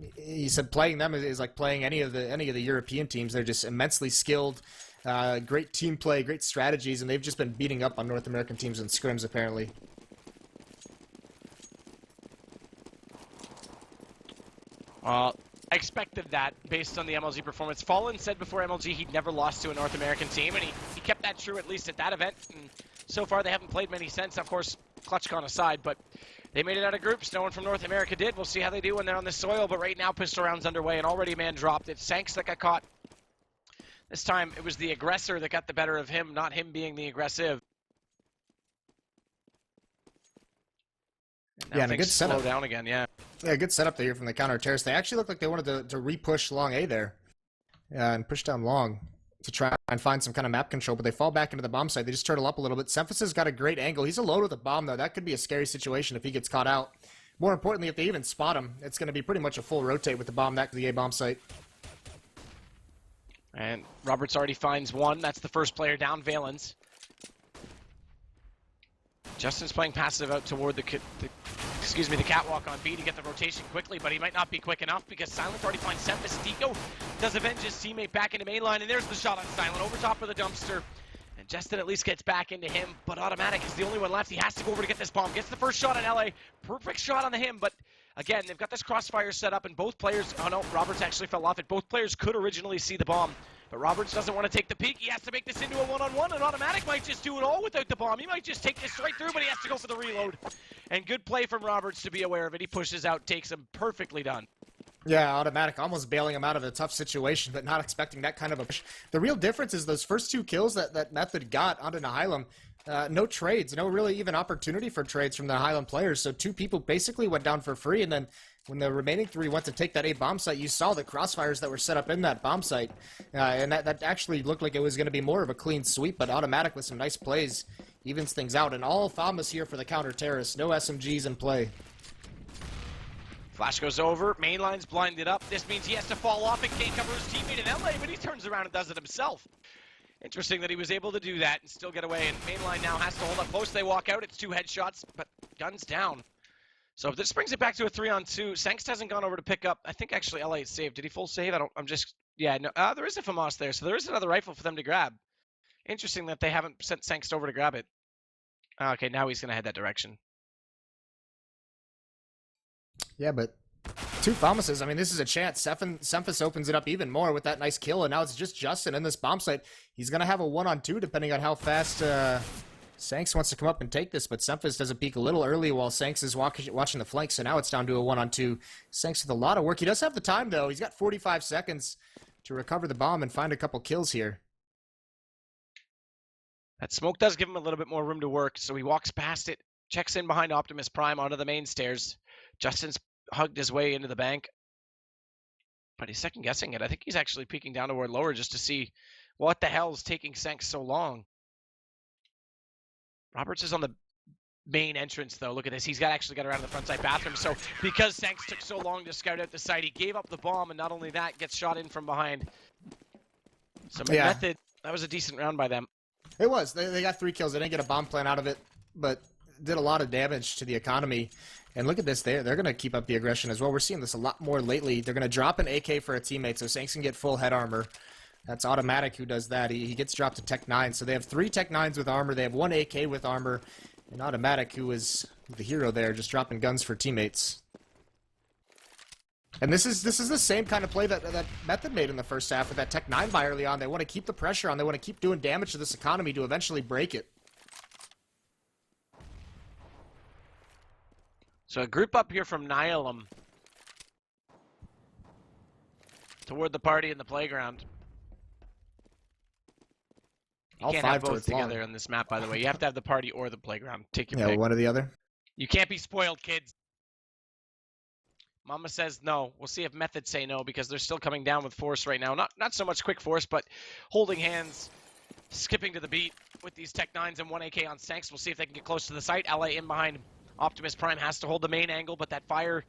S1: playing them is like playing any of the European teams. They're just immensely skilled, great team play, great strategies, and they've just been beating up on North American teams in scrims apparently.
S2: I expected that based on the MLG performance. Fallen said before MLG he'd never lost to a North American team, and he kept that true at least at that event. And so far they haven't played many since. Of course, ClutchCon aside, but they made it out of groups. No one from North America did. We'll see how they do when they're on the soil, but right now pistol round's underway, and already a man dropped. It's Sanks that got caught. This time it was the aggressor that got the better of him, not him being the aggressive. And
S1: and a good setup.
S2: Slow down again, yeah.
S1: Yeah, good setup there from the counter terrorists. They actually looked like they wanted to re-push long A there and push down long to try and find some kind of map control, but they fall back into the bomb site. They just turtle up a little bit. Semphis has got a great angle. He's alone with a bomb, though. That could be a scary situation if he gets caught out. More importantly, if they even spot him, it's going to be pretty much a full rotate with the bomb back to the A bomb site.
S2: And Roberts already finds one. That's the first player down, Valens. Justin's playing passive out toward the catwalk on B to get the rotation quickly, but he might not be quick enough because Silent already finds Semphis. Deco does avenge his teammate back into main line, and there's the shot on Silent over top of the dumpster. And Justin at least gets back into him, but Automatic is the only one left. He has to go over to get this bomb. Gets the first shot on LA. Perfect shot on him, but again, they've got this crossfire set up, and both players... Oh no, Roberts actually fell off it. Both players could originally see the bomb, but Roberts doesn't want to take the peek. He has to make this into a one-on-one, and Automatic might just do it all without the bomb. He might just take this right through, but he has to go for the reload. And good play from Roberts to be aware of it. He pushes out, takes him. Perfectly done.
S1: Yeah, Automatic almost bailing him out of a tough situation, but not expecting that kind of a push. The real difference is those first 2 kills that Method got onto Nihilum. No trades, no really even opportunity for trades from the Nihilum players. So 2 people basically went down for free, and then when the remaining 3 went to take that A bomb site, you saw the crossfires that were set up in that bomb site. And that actually looked like it was going to be more of a clean sweep, but Automatic with some nice plays evens things out. And all Falmas here for the counter-terrorists. No SMGs in play.
S2: Flash goes over, mainline's blinded up. This means he has to fall off and can't cover his teammate in LA, but he turns around and does it himself. Interesting that he was able to do that and still get away, and mainline now has to hold up close. They walk out, it's 2 headshots, but guns down. So if this brings it back to a 3-on-2, Sangst hasn't gone over to pick up. I think actually LA is saved. Did he full save? Yeah, no, there is a FAMAS there, so there is another rifle for them to grab. Interesting that they haven't sent Sangst over to grab it. Okay, now he's going to head that direction.
S1: Yeah, but 2 Falmases, I mean, this is a chance. Semphis opens it up even more with that nice kill, and now it's just Justin in this bomb site. He's going to have a 1-on-2 depending on how fast Sanks wants to come up and take this, but Semphis does a peek a little early while Sanks is watching the flank, so now it's down to a 1-on-2. Sanks with a lot of work. He does have the time, though. He's got 45 seconds to recover the bomb and find a couple kills here.
S2: That smoke does give him a little bit more room to work, so he walks past it, checks in behind Optimus Prime onto the main stairs. Justin's hugged his way into the bank, but he's second-guessing it. I think he's actually peeking down toward lower just to see what the hell is taking Sanks so long. Roberts is on the main entrance, though. Look at this. He's actually got around the front side bathroom. So because Sanks took so long to scout out the site, he gave up the bomb, and not only that, gets shot in from behind. So
S1: yeah.
S2: Method, that was a decent round by them.
S1: It was. They got 3 kills. They didn't get a bomb plant out of it, but did a lot of damage to the economy. And look at this. They're going to keep up the aggression as well. We're seeing this a lot more lately. They're going to drop an AK for a teammate, so Sanks can get full head armor. That's Automatic who does that. He gets dropped to Tech 9. So they have 3 Tech 9s with armor. They have 1 AK with armor. And Automatic, who is the hero there, just dropping guns for teammates. And this is the same kind of play that Method made in the first half with that Tech 9 buy early on. They want to keep the pressure on. They want to keep doing damage to this economy to eventually break it.
S2: So a group up here from Nihilum toward the party in the playground. You can't have both together on this map, by the way. You have to have the party or the playground. Take your pick.
S1: One or the other.
S2: You can't be spoiled, kids. Mama says no. We'll see if Methods say no, because they're still coming down with force right now. Not so much quick force, but holding hands, skipping to the beat with these Tech 9s and 1 AK on Sanks. We'll see if they can get close to the site. LA in behind. Optimus Prime has to hold the main angle, but that fire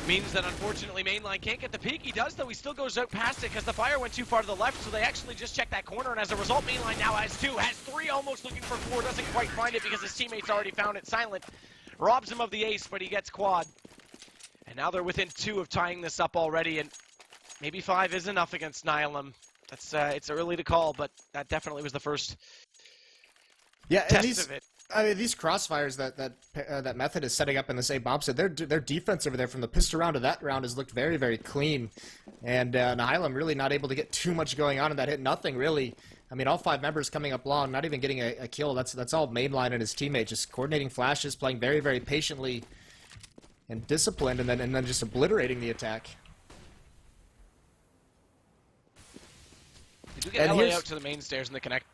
S2: means that unfortunately mainline can't get the peek. He does, though. He still goes out past it because the fire went too far to the left, so they actually just checked that corner, and as a result, mainline now has 2, has 3, almost looking for 4, doesn't quite find it because his teammates already found it. Silent robs him of the ace, but he gets quad. And now they're within 2 of tying this up already, and maybe 5 is enough against Nihilum. That's it's early to call, but that definitely was the first test of it.
S1: I mean, these crossfires that Method is setting up in this A bomb set, their defense over there from the pistol round to that round has looked very, very clean. And Nihilum really not able to get too much going on in that hit. Nothing really. I mean, all 5 members coming up long, not even getting a kill. That's all mainline and his teammate, just coordinating flashes, playing very, very patiently and disciplined, and then just obliterating the attack.
S2: Did you get LA out to the main stairs in the connect?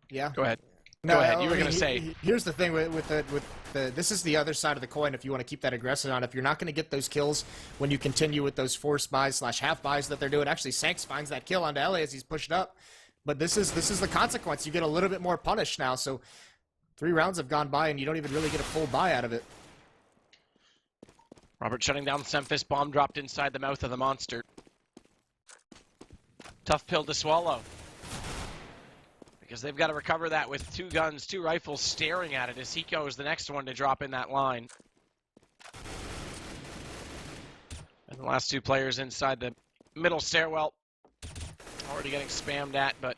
S1: Yeah.
S2: Go ahead. Go ahead. You were going to say.
S1: Here's the thing with the this is the other side of the coin. If you want to keep that aggressive on, if you're not going to get those kills when you continue with those forced buys / half buys that they're doing. Actually, Sanks finds that kill onto LA as he's pushed up, but this is the consequence. You get a little bit more punished now. So 3 rounds have gone by and you don't even really get a full buy out of it.
S2: Robert shutting down Semphis. Bomb dropped inside the mouth of the monster. Tough pill to swallow, because they've got to recover that with 2 guns, 2 rifles staring at it as Hiko is the next one to drop in that line. And the last 2 players inside the middle stairwell already already getting spammed at, but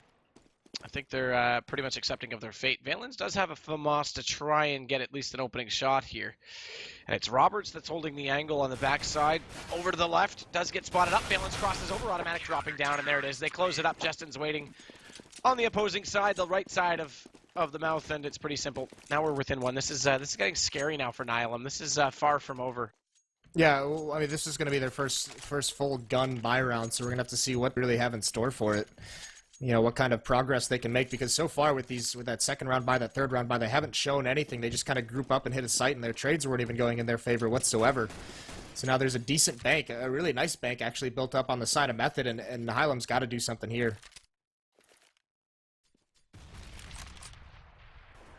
S2: I think they're pretty much accepting of their fate. Valens does have a FAMAS to try and get at least an opening shot here. And it's Roberts that's holding the angle on the backside. Over to the left, does get spotted up. Valens crosses over, automatic dropping down, and there it is. They close it up. Justin's waiting on the opposing side, the right side of the mouth, and it's pretty simple. Now we're within one. This is getting scary now for Nihilum. This is far from over.
S1: Yeah, well, I mean, this is going to be their first full gun buy round, so we're going to have to see what they really have in store for it. You know, what kind of progress they can make, because so far with that second round buy, that third round buy, they haven't shown anything. They just kind of group up and hit a site, and their trades weren't even going in their favor whatsoever. So now there's a decent bank, a really nice bank actually built up on the side of Method, and Nihilum's got to do something here.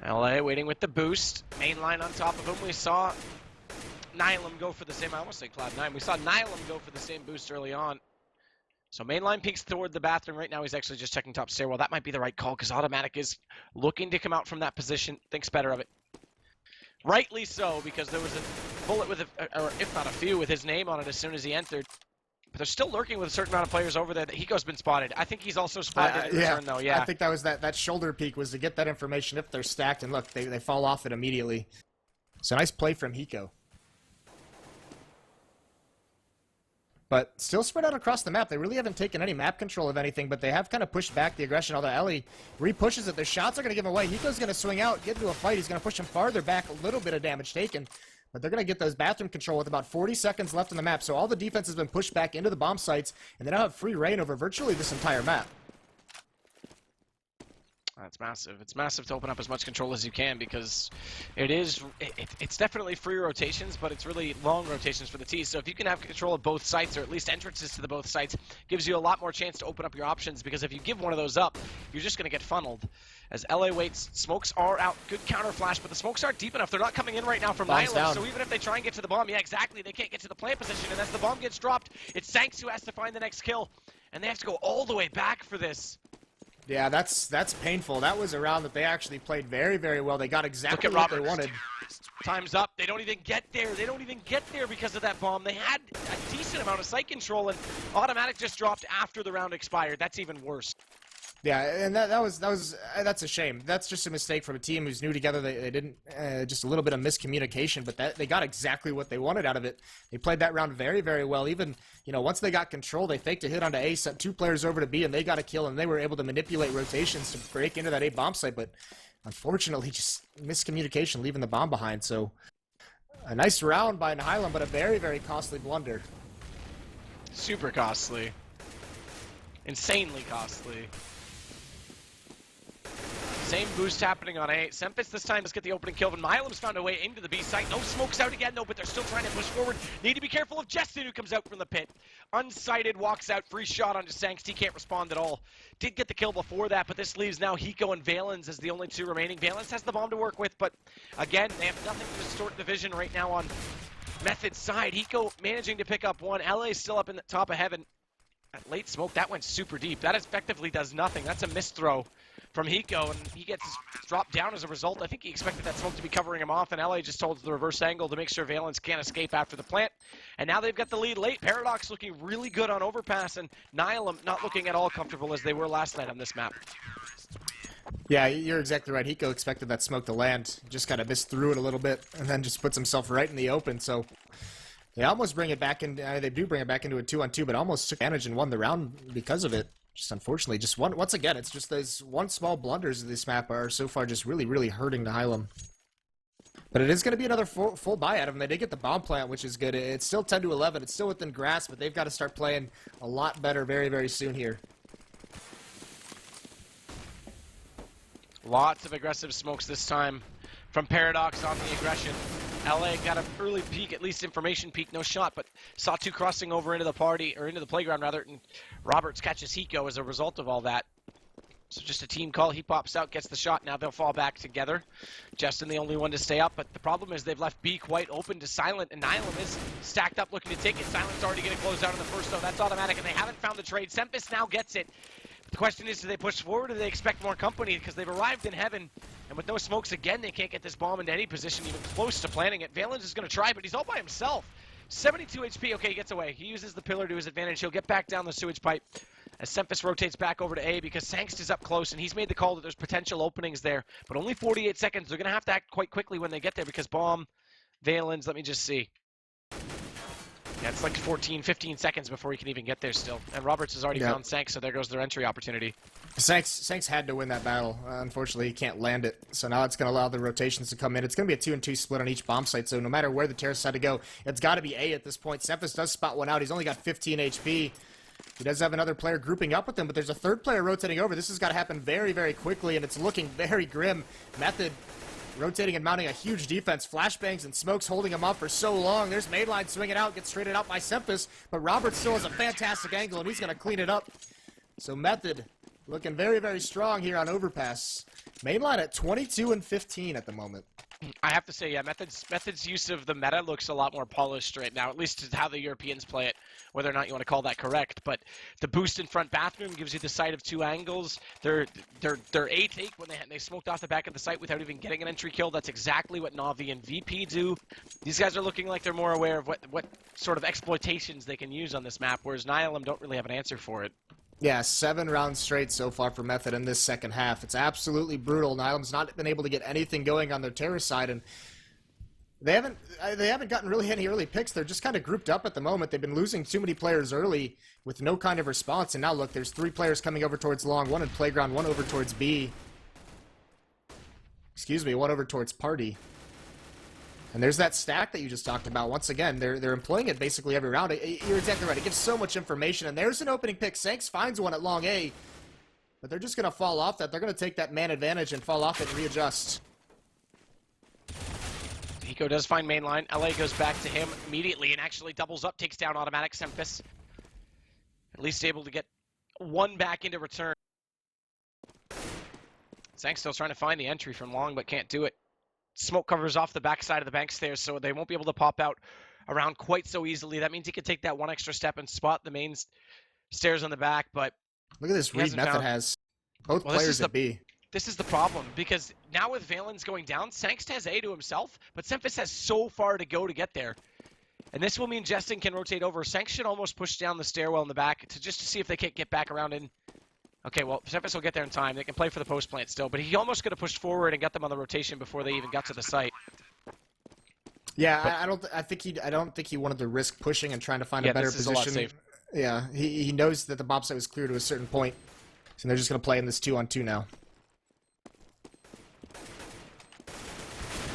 S2: LA waiting with the boost. Main line on top of him. We saw Nihilum go for the same, I almost say Cloud9. We saw Nihilum go for the same boost early on. So mainline peeks toward the bathroom. Right now he's actually just checking top stairwell. That might be the right call because Automatic is looking to come out from that position. Thinks better of it. Rightly so, because there was a bullet with, or if not a few, with his name on it as soon as he entered. But they're still lurking with a certain amount of players over there. That Hiko's been spotted. I think he's also spotted in return, though. Yeah,
S1: I think that was that shoulder peek was to get that information if they're stacked. And look, they fall off it immediately. So nice play from Hiko. But still spread out across the map. They really haven't taken any map control of anything, but they have kind of pushed back the aggression. Although Ellie re-pushes it. Their shots are going to give him away. Hiko's going to swing out, get into a fight. He's going to push him farther back. A little bit of damage taken. But they're going to get those bathroom control with about 40 seconds left on the map. So all the defense has been pushed back into the bomb sites, and they now have free reign over virtually this entire map.
S2: That's massive. It's massive to open up as much control as you can because it's definitely free rotations, but it's really long rotations for the T. So if you can have control of both sites, or at least entrances to the both sites, gives you a lot more chance to open up your options, because if you give one of those up, you're just going to get funneled. As LA waits, smokes are out. Good counter flash, but the smokes aren't deep enough. They're not coming in right now from Nihilum, so even if they try and get to the bomb, yeah, exactly, they can't get to the plant position, and as the bomb gets dropped, it's Sanks who has to find the next kill, and they have to go all the way back for this.
S1: Yeah, that's painful. That was a round that they actually played very, very well. They got exactly what they wanted.
S2: Time's up. They don't even get there. They don't even get there because of that bomb. They had a decent amount of site control, and Automatic just dropped after the round expired. That's even worse.
S1: Yeah, and that's a shame. That's just a mistake from a team who's new together. They didn't just a little bit of miscommunication, but they got exactly what they wanted out of it. They played that round very, very well. Even once they got control, they faked a hit onto A, sent 2 players over to B, and they got a kill. And they were able to manipulate rotations to break into that A bomb site. But unfortunately, just miscommunication, leaving the bomb behind. So a nice round by Nihilum, but a very, very costly blunder.
S2: Super costly. Insanely costly. Same boost happening on A. Sempis this time, let's get the opening kill, but Nihilum's found a way into the B site. No smokes out again, though, but they're still trying to push forward. Need to be careful of Justin, who comes out from the pit. Unsighted, walks out, free shot onto Sanks. He can't respond at all. Did get the kill before that, but this leaves now Hiko and Valens as the only 2 remaining. Valens has the bomb to work with, but again, they have nothing to distort the vision right now on Method's side. Hiko managing to pick up 1. LA still up in the top of heaven. That late smoke, that went super deep. That effectively does nothing. That's a missed throw from Hiko, and he gets dropped down as a result. I think he expected that smoke to be covering him off, and LA just holds the reverse angle to make sure Valens can't escape after the plant. And now they've got the lead late. Paradox looking really good on overpass, and Nihilum not looking at all comfortable as they were last night on this map.
S1: Yeah, you're exactly right. Hiko expected that smoke to land. Just kind of missed through it a little bit, and then just puts himself right in the open. So they almost bring it back in. They do bring it back into a 2-on-2, but almost took advantage and won the round because of it. Just unfortunately, just once again, it's just those one small blunders of this map are so far just really, really hurting Nihilum. But it is going to be another full buy out of them. They did get the bomb plant, which is good. It's still 10-11. It's still within grasp, but they've got to start playing a lot better very, very soon here.
S2: Lots of aggressive smokes this time from Paradox on the aggression. LA got an early peek, at least information peek, no shot, but saw 2 crossing over into the party, or into the playground rather, and Roberts catches Hiko as a result of all that. So just a team call. He pops out, gets the shot. Now they'll fall back together. Justin the only one to stay up, but the problem is they've left B quite open to Silent, and Nihilum is stacked up looking to take it. Silent's already going to close out on the first, though. That's Automatic, and they haven't found the trade. Sempis now gets it. The question is, do they push forward or do they expect more company? Because they've arrived in heaven, and with no smokes again, they can't get this bomb into any position even close to planting it. Valens is going to try, but he's all by himself. 72 HP. Okay, he gets away. He uses the pillar to his advantage. He'll get back down the sewage pipe. as Semphis rotates back over to A because Sangst is up close, and he's made the call that there's potential openings there. But only 48 seconds. They're going to have to act quite quickly when they get there because Bomb, Valens, let me just see. Yeah, it's like 14, 15 seconds before he can even get there still. And Roberts has already found Sanks, so there goes their entry opportunity.
S1: Sanks had to win that battle. Unfortunately, he can't land it. So now it's going to allow the rotations to come in. It's going to be a 2-2 split on each bomb site. So no matter where the terrorists had to go, it's got to be A at this point. Semphis does spot one out. He's only got 15 HP. He does have another player grouping up with him, but there's a third player rotating over. This has got to happen very, very quickly, and it's looking very grim. Method rotating and mounting a huge defense. Flashbangs and smokes holding him up for so long. There's Mainline swinging out, gets traded out by Semphis, but Robert still has a fantastic angle, and he's going to clean it up. So Method looking very, very strong here on Overpass. Mainline at 22 and 15 at the moment.
S2: I have to say, yeah, Method's use of the meta looks a lot more polished right now, at least how the Europeans play it, whether or not you want to call that correct. But the boost in front bathroom gives you the sight of two angles. They're A-take when they smoked off the back of the site without even getting an entry kill. That's exactly what Na'Vi and VP do. These guys are looking like they're more aware of what sort of exploitations they can use on this map, whereas Nihilum don't really have an answer for it.
S1: Yeah, 7 rounds straight so far for Method in this second half. It's absolutely brutal. Nihilum's not been able to get anything going on their terror side, and they haven't gotten really any early picks. They're just kind of grouped up at the moment. They've been losing too many players early with no kind of response, and now look, there's 3 players coming over towards long, 1 in Playground, 1 over towards B. Excuse me, 1 over towards Party. And there's that stack that you just talked about. Once again, they're employing it basically every round. You're exactly right. It gives so much information. And there's an opening pick. Sanks finds one at long A. But they're just going to fall off that. They're going to take that man advantage and fall off it and readjust.
S2: Hiko does find Mainline. LA goes back to him immediately and actually doubles up, takes down automatic Semphis. At least able to get 1 back into return. Sanks still trying to find the entry from long, but can't do it. Smoke covers off the backside of the bank stairs, so they won't be able to pop out around quite so easily. That means he could take that 1 extra step and spot the main stairs on the back, but
S1: look at this read Method has. Both players at B.
S2: This is the problem, because now with Valens going down, Sangst has A to himself, but Semphis has so far to go to get there. And this will mean Justin can rotate over. Sangst should almost push down the stairwell in the back to see if they can't get back around in. Okay, well, Semphis will get there in time. They can play for the post plant still, but he almost could have pushed forward and got them on the rotation before they even got to the site.
S1: Yeah, but I don't think he wanted to risk pushing and trying to find a better position. A lot safer. Yeah, he knows that the bomb site was clear to a certain point, so they're just going to play in this 2-on-2 now.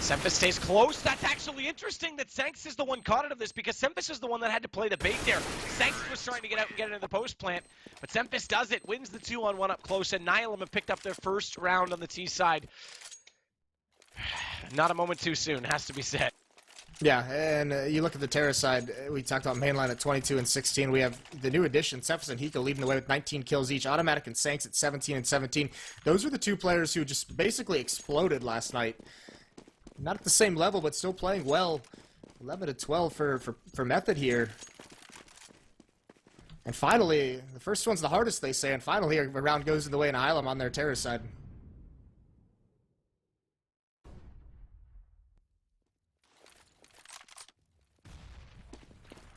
S2: Semphis stays close. That's actually interesting that Sanks is the one caught out of this because Semphis is the one that had to play the bait there. Sanks was trying to get out and get into the post plant, but Semphis does it, wins the 2-on-1 up close, and Nihilum have picked up their first round on the T side. Not a moment too soon, has to be said.
S1: Yeah, and you look at the Terra side, we talked about Mainline at 22 and 16. We have the new addition, Semphis and Hiko leading the way with 19 kills each. Automatic and Sanks at 17 and 17. Those were the 2 players who just basically exploded last night. Not at the same level, but still playing well. 11 to 12 for Method here. And finally, the first one's the hardest, they say, and finally a round goes in the way of Nihilum on their terror side.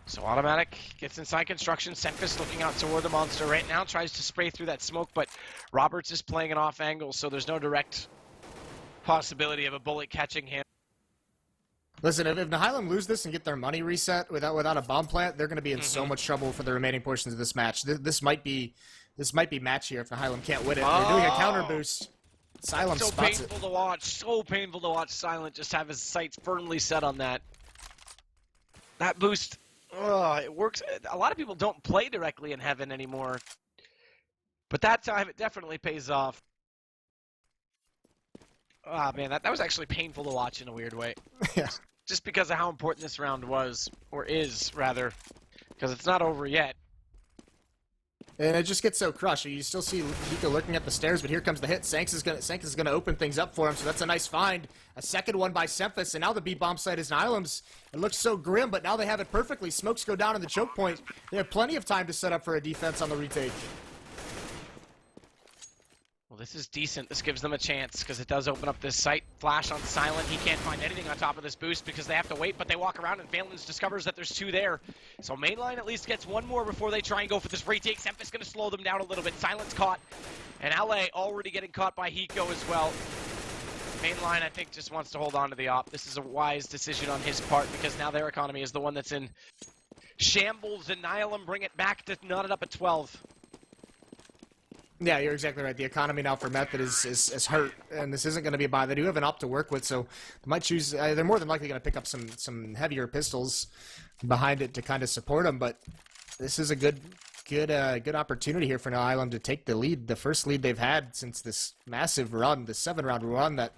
S2: So Automatic gets inside construction. Semphis looking out toward the monster right now, tries to spray through that smoke, but Roberts is playing an off angle, so there's no direct possibility of a bullet catching him.
S1: Listen, if Nihilum lose this and get their money reset without a bomb plant, they're going to be in so much trouble for the remaining portions of this match. This might be match here if Nihilum can't win it. They're doing a counter boost. Silent spots it.
S2: So painful to watch. So painful to watch Silent just have his sights firmly set on that. That boost, it works. A lot of people don't play directly in Heaven anymore, but that time it definitely pays off. Ah, man, that was actually painful to watch in a weird way.
S1: Yeah.
S2: Just because of how important this round was, or is, rather, because it's not over yet.
S1: And it just gets so crushed. You still see Hiko looking at the stairs, but here comes the hit. Sanks is gonna open things up for him, so that's a nice find. A second one by Semphis, and now the B bomb site is Nihilum's. It looks so grim, but now they have it perfectly. Smokes go down in the choke point. They have plenty of time to set up for a defense on the retake.
S2: Well, this is decent. This gives them a chance because it does open up this site. Flash on Silent. He can't find anything on top of this boost because they have to wait, but they walk around and Valens discovers that there's two there. So Mainline at least gets one more before they try and go for this retake. Sempis going to slow them down a little bit. Silent's caught. And LA already getting caught by Hiko as well. Mainline, I think, just wants to hold on to the op. This is a wise decision on his part because now their economy is the one that's in shambles, and Nihilum bring it back to knot it up at 12.
S1: Yeah, you're exactly right. The economy now for Method is hurt, and this isn't going to be a buy. They do have an op to work with, so they might choose. They're more than likely going to pick up some heavier pistols behind it to kind of support them. But this is a good opportunity here for Nihilum to take the lead, the first lead they've had since this massive run, the 7-round run that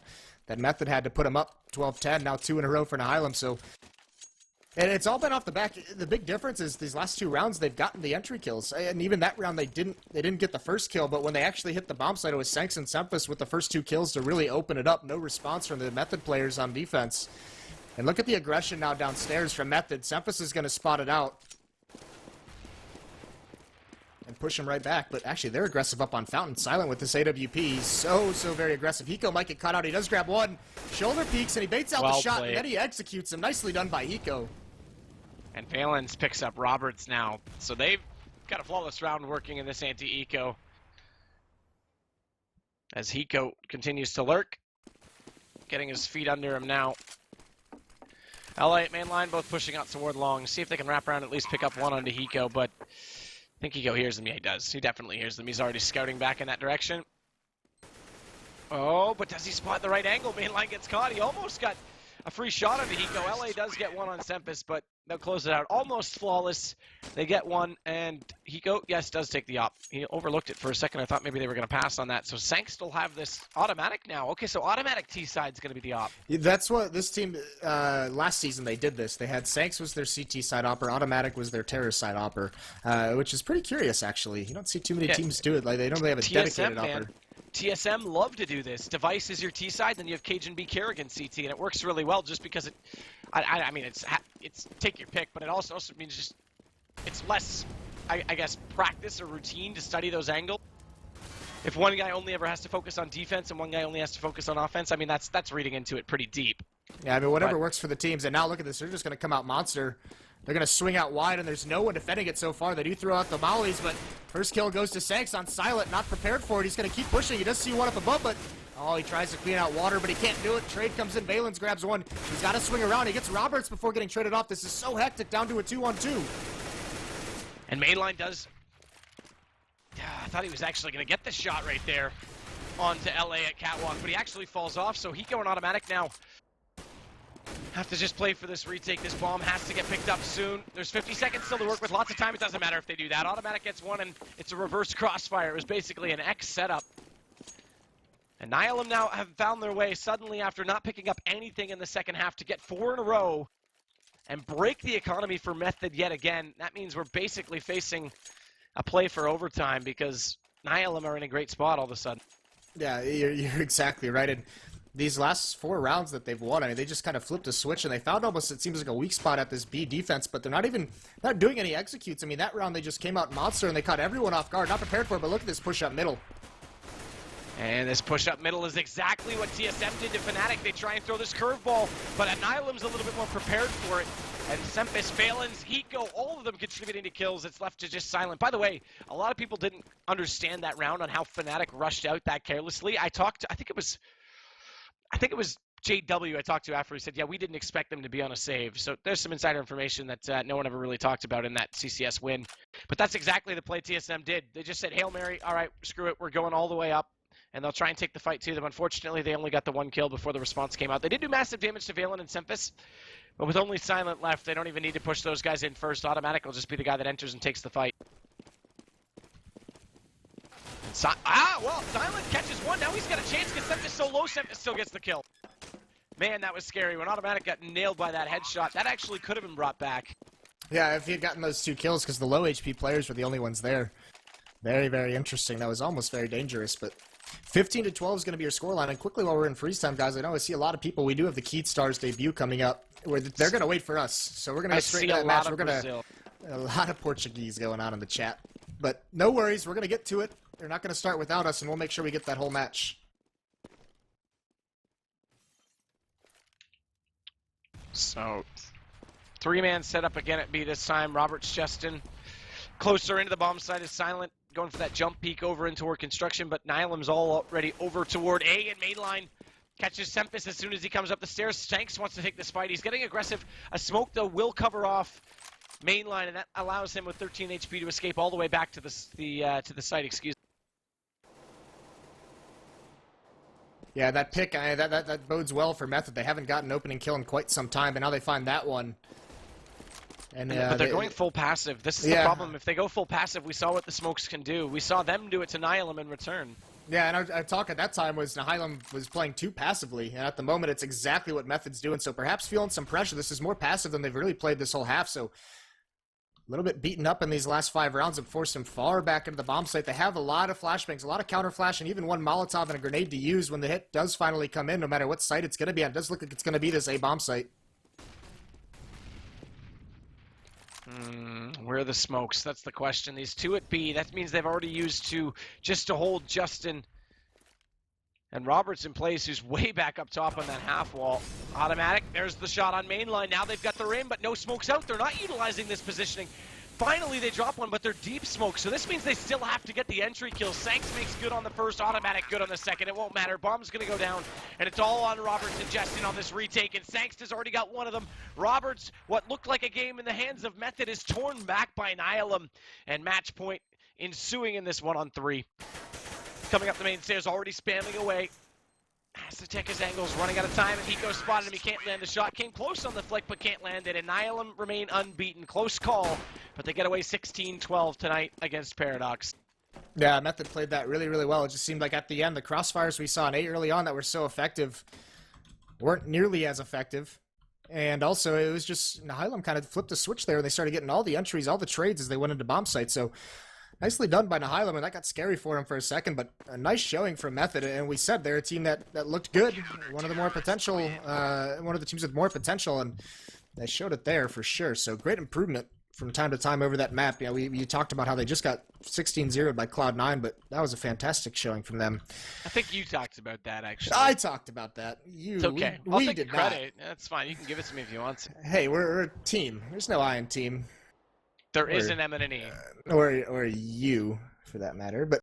S1: Method had to put them up 12-10. Now 2 in a row for Nihilum. So. And it's all been off the back. The big difference is these last 2 rounds they've gotten the entry kills, and even that round they didn't get the first kill. But when they actually hit the bomb site, it was Sanks and Sempis with the first 2 kills to really open it up. No response from the Method players on defense. And look at the aggression now downstairs from Method. Sempis is going to spot it out and push him right back. But actually, they're aggressive up on Fountain. Silent with this AWP. He's so very aggressive. Hiko might get caught out. He does grab one. Shoulder peeks, and he baits out the shot, and then he executes him. Nicely done by Hiko.
S2: And Valens picks up Roberts now. So they've got a flawless round working in this anti-eco. As Hiko continues to lurk. Getting his feet under him now. LA mainline both pushing out toward long. See if they can wrap around, at least pick up one onto Hiko, but I think Hiko hears them. Yeah, he does. He definitely hears them. He's already scouting back in that direction. Oh, but does he spot the right angle? Mainline gets caught. He almost got a free shot onto Hiko. LA does get one on Sempis, but they'll close it out. Almost flawless. They get one, and Hiko, yes, does take the op. He overlooked it for a second. I thought maybe they were going to pass on that. So Sanks still have this automatic now. Okay, so automatic T side is going to be the op.
S1: That's what this team, last season they did this. They had Sanks was their CT side opper, automatic was their terror side opper, which is pretty curious, actually. You don't see too many teams do it. Like, they normally have a
S2: TSM,
S1: dedicated
S2: man.
S1: opper.
S2: TSM love to do this. Device is your T side, then you have Cajun B Kerrigan CT, and it works really well just because it. I mean, it's take your pick, but it also means just it's less, I guess, practice or routine to study those angles. If one guy only ever has to focus on defense and one guy only has to focus on offense, I mean that's reading into it pretty deep.
S1: Yeah, I mean whatever works for the teams. And now look at this; they're just going to come out monster. They're going to swing out wide, and there's no one defending it so far. They do throw out the mollies, but first kill goes to Sanks on Silent, not prepared for it. He's going to keep pushing. He does see one up above, but oh, he tries to clean out water, but he can't do it. Trade comes in. Valens grabs one. He's got to swing around. He gets Roberts before getting traded off. This is so hectic, down to a 2-on-2.
S2: And Mainline does. I thought he was actually going to get the shot right there onto LA at Catwalk, but he actually falls off, so he going automatic now. Have to just play for this retake. This bomb has to get picked up soon. There's 50 seconds still to work with. Lots of time. It doesn't matter if they do that. Automatic gets one, and it's a reverse crossfire. It was basically an X setup. And Nihilum now have found their way suddenly after not picking up anything in the second half to get 4 in a row and break the economy for Method yet again. That means we're basically facing a play for overtime because Nihilum are in a great spot all of a sudden. Yeah,
S1: you're exactly right. And these last 4 rounds that they've won, I mean, they just kind of flipped a switch, and they found almost, it seems like a weak spot at this B defense, but they're not doing any executes. I mean, that round they just came out monster, and they caught everyone off guard, not prepared for it, but look at this push up middle.
S2: And this push-up middle is exactly what TSM did to Fnatic. They try and throw this curveball, but Nihilum's a little bit more prepared for it. And Sempis, Valens, Hiko, all of them contributing to kills. It's left to just Silent. By the way, a lot of people didn't understand that round on how Fnatic rushed out that carelessly. I think it was JW I talked to after. He said, yeah, we didn't expect them to be on a save. So there's some insider information that no one ever really talked about in that CCS win. But that's exactly the play TSM did. They just said, Hail Mary, all right, screw it, we're going all the way up. And they'll try and take the fight to them. Unfortunately, they only got the 1 kill before the response came out. They did do massive damage to Valen and Sempis, but with only Silent left, they don't even need to push those guys in first. Automatic will just be the guy that enters and takes the fight. Well, Silent catches one. Now he's got a chance because Sempis so low, Sempis still gets the kill. Man, that was scary. When Automatic got nailed by that headshot, that actually could have been brought back.
S1: Yeah, if he had gotten those 2 kills, because the low HP players were the only ones there. Very, very interesting. That was almost very dangerous, but 15-12 is going to be your scoreline. And quickly, while we're in freeze time, guys, I know I see a lot of people. We do have the Keith Stars debut coming up, where they're going to wait for us. So we're going to get straight to that match. We're going to a lot of Portuguese going on in the chat. But no worries, we're going to get to it. They're not going to start without us, and we'll make sure we get that whole match.
S2: So, three-man setup again at B this time. Roberts, Justin, closer into the bomb site is Silent, going for that jump peek over in toward construction, but Nihilum's already over toward A and mainline. Catches Sempis as soon as he comes up the stairs. Shanks wants to take this fight. He's getting aggressive. A smoke, though, will cover off mainline, and that allows him with 13 HP to escape all the way back to the site. Excuse me.
S1: Yeah, that pick, that bodes well for Method. They haven't gotten an opening kill in quite some time, but now they find that one. And
S2: but they're going full passive. This is the problem. If they go full passive, we saw what the smokes can do. We saw them do it to Nihilum in return.
S1: Yeah, and our talk at that time was Nihilum was playing too passively, and at the moment it's exactly what Method's doing, so perhaps feeling some pressure. This is more passive than they've really played this whole half, so a little bit beaten up in these last 5 rounds and forced him far back into the bomb site. They have a lot of flashbangs, a lot of counter flash, and even one Molotov and a grenade to use when the hit does finally come in, no matter what site it's going to be on. It does look like it's going to be this A bomb site.
S2: Where are the smokes? That's the question. These two at B, that means they've already used two just to hold Justin. And Roberts in place, who's way back up top on that half wall. Automatic, there's the shot on mainline. Now they've got the rim, but no smokes out. They're not utilizing this positioning. Finally, they drop one, but they're deep smoke, so this means they still have to get the entry kill. Sanks makes good on the first, Automatic good on the second. It won't matter. Bomb's going to go down, and it's all on Roberts and Justin on this retake, and Sanks has already got one of them. Roberts, what looked like a game in the hands of Method, is torn back by Nihilum, and match point ensuing in this 1-on-3. Coming up the main stairs, already spamming away. Has to check his angles, running out of time, and Hiko spotted him. He can't land the shot. Came close on the flick, but can't land it. And Nihilum remain unbeaten. Close call, but they get away 16-12 tonight against Paradox.
S1: Yeah, Method played that really, really well. It just seemed like at the end, the crossfires we saw in A early on that were so effective weren't nearly as effective. And also, it was just Nihilum kind of flipped a switch there, and they started getting all the entries, all the trades as they went into bomb sites. So nicely done by Nihilum, and that got scary for him for a second, but a nice showing from Method, and we said they're a team that looked good, one of the more potential, one of the teams with more potential, and they showed it there for sure, so great improvement from time to time over that map. Yeah, we talked about how they just got 16-0'd by Cloud9, but that was a fantastic showing from them.
S2: I think you talked about that, actually.
S1: I talked about that.
S2: It's okay.
S1: We
S2: take
S1: did
S2: credit. Not. That's fine. You can give it to me if you want to.
S1: Hey, we're a team. There's no I in team.
S2: There is an M and an E.
S1: Or you, for that matter. But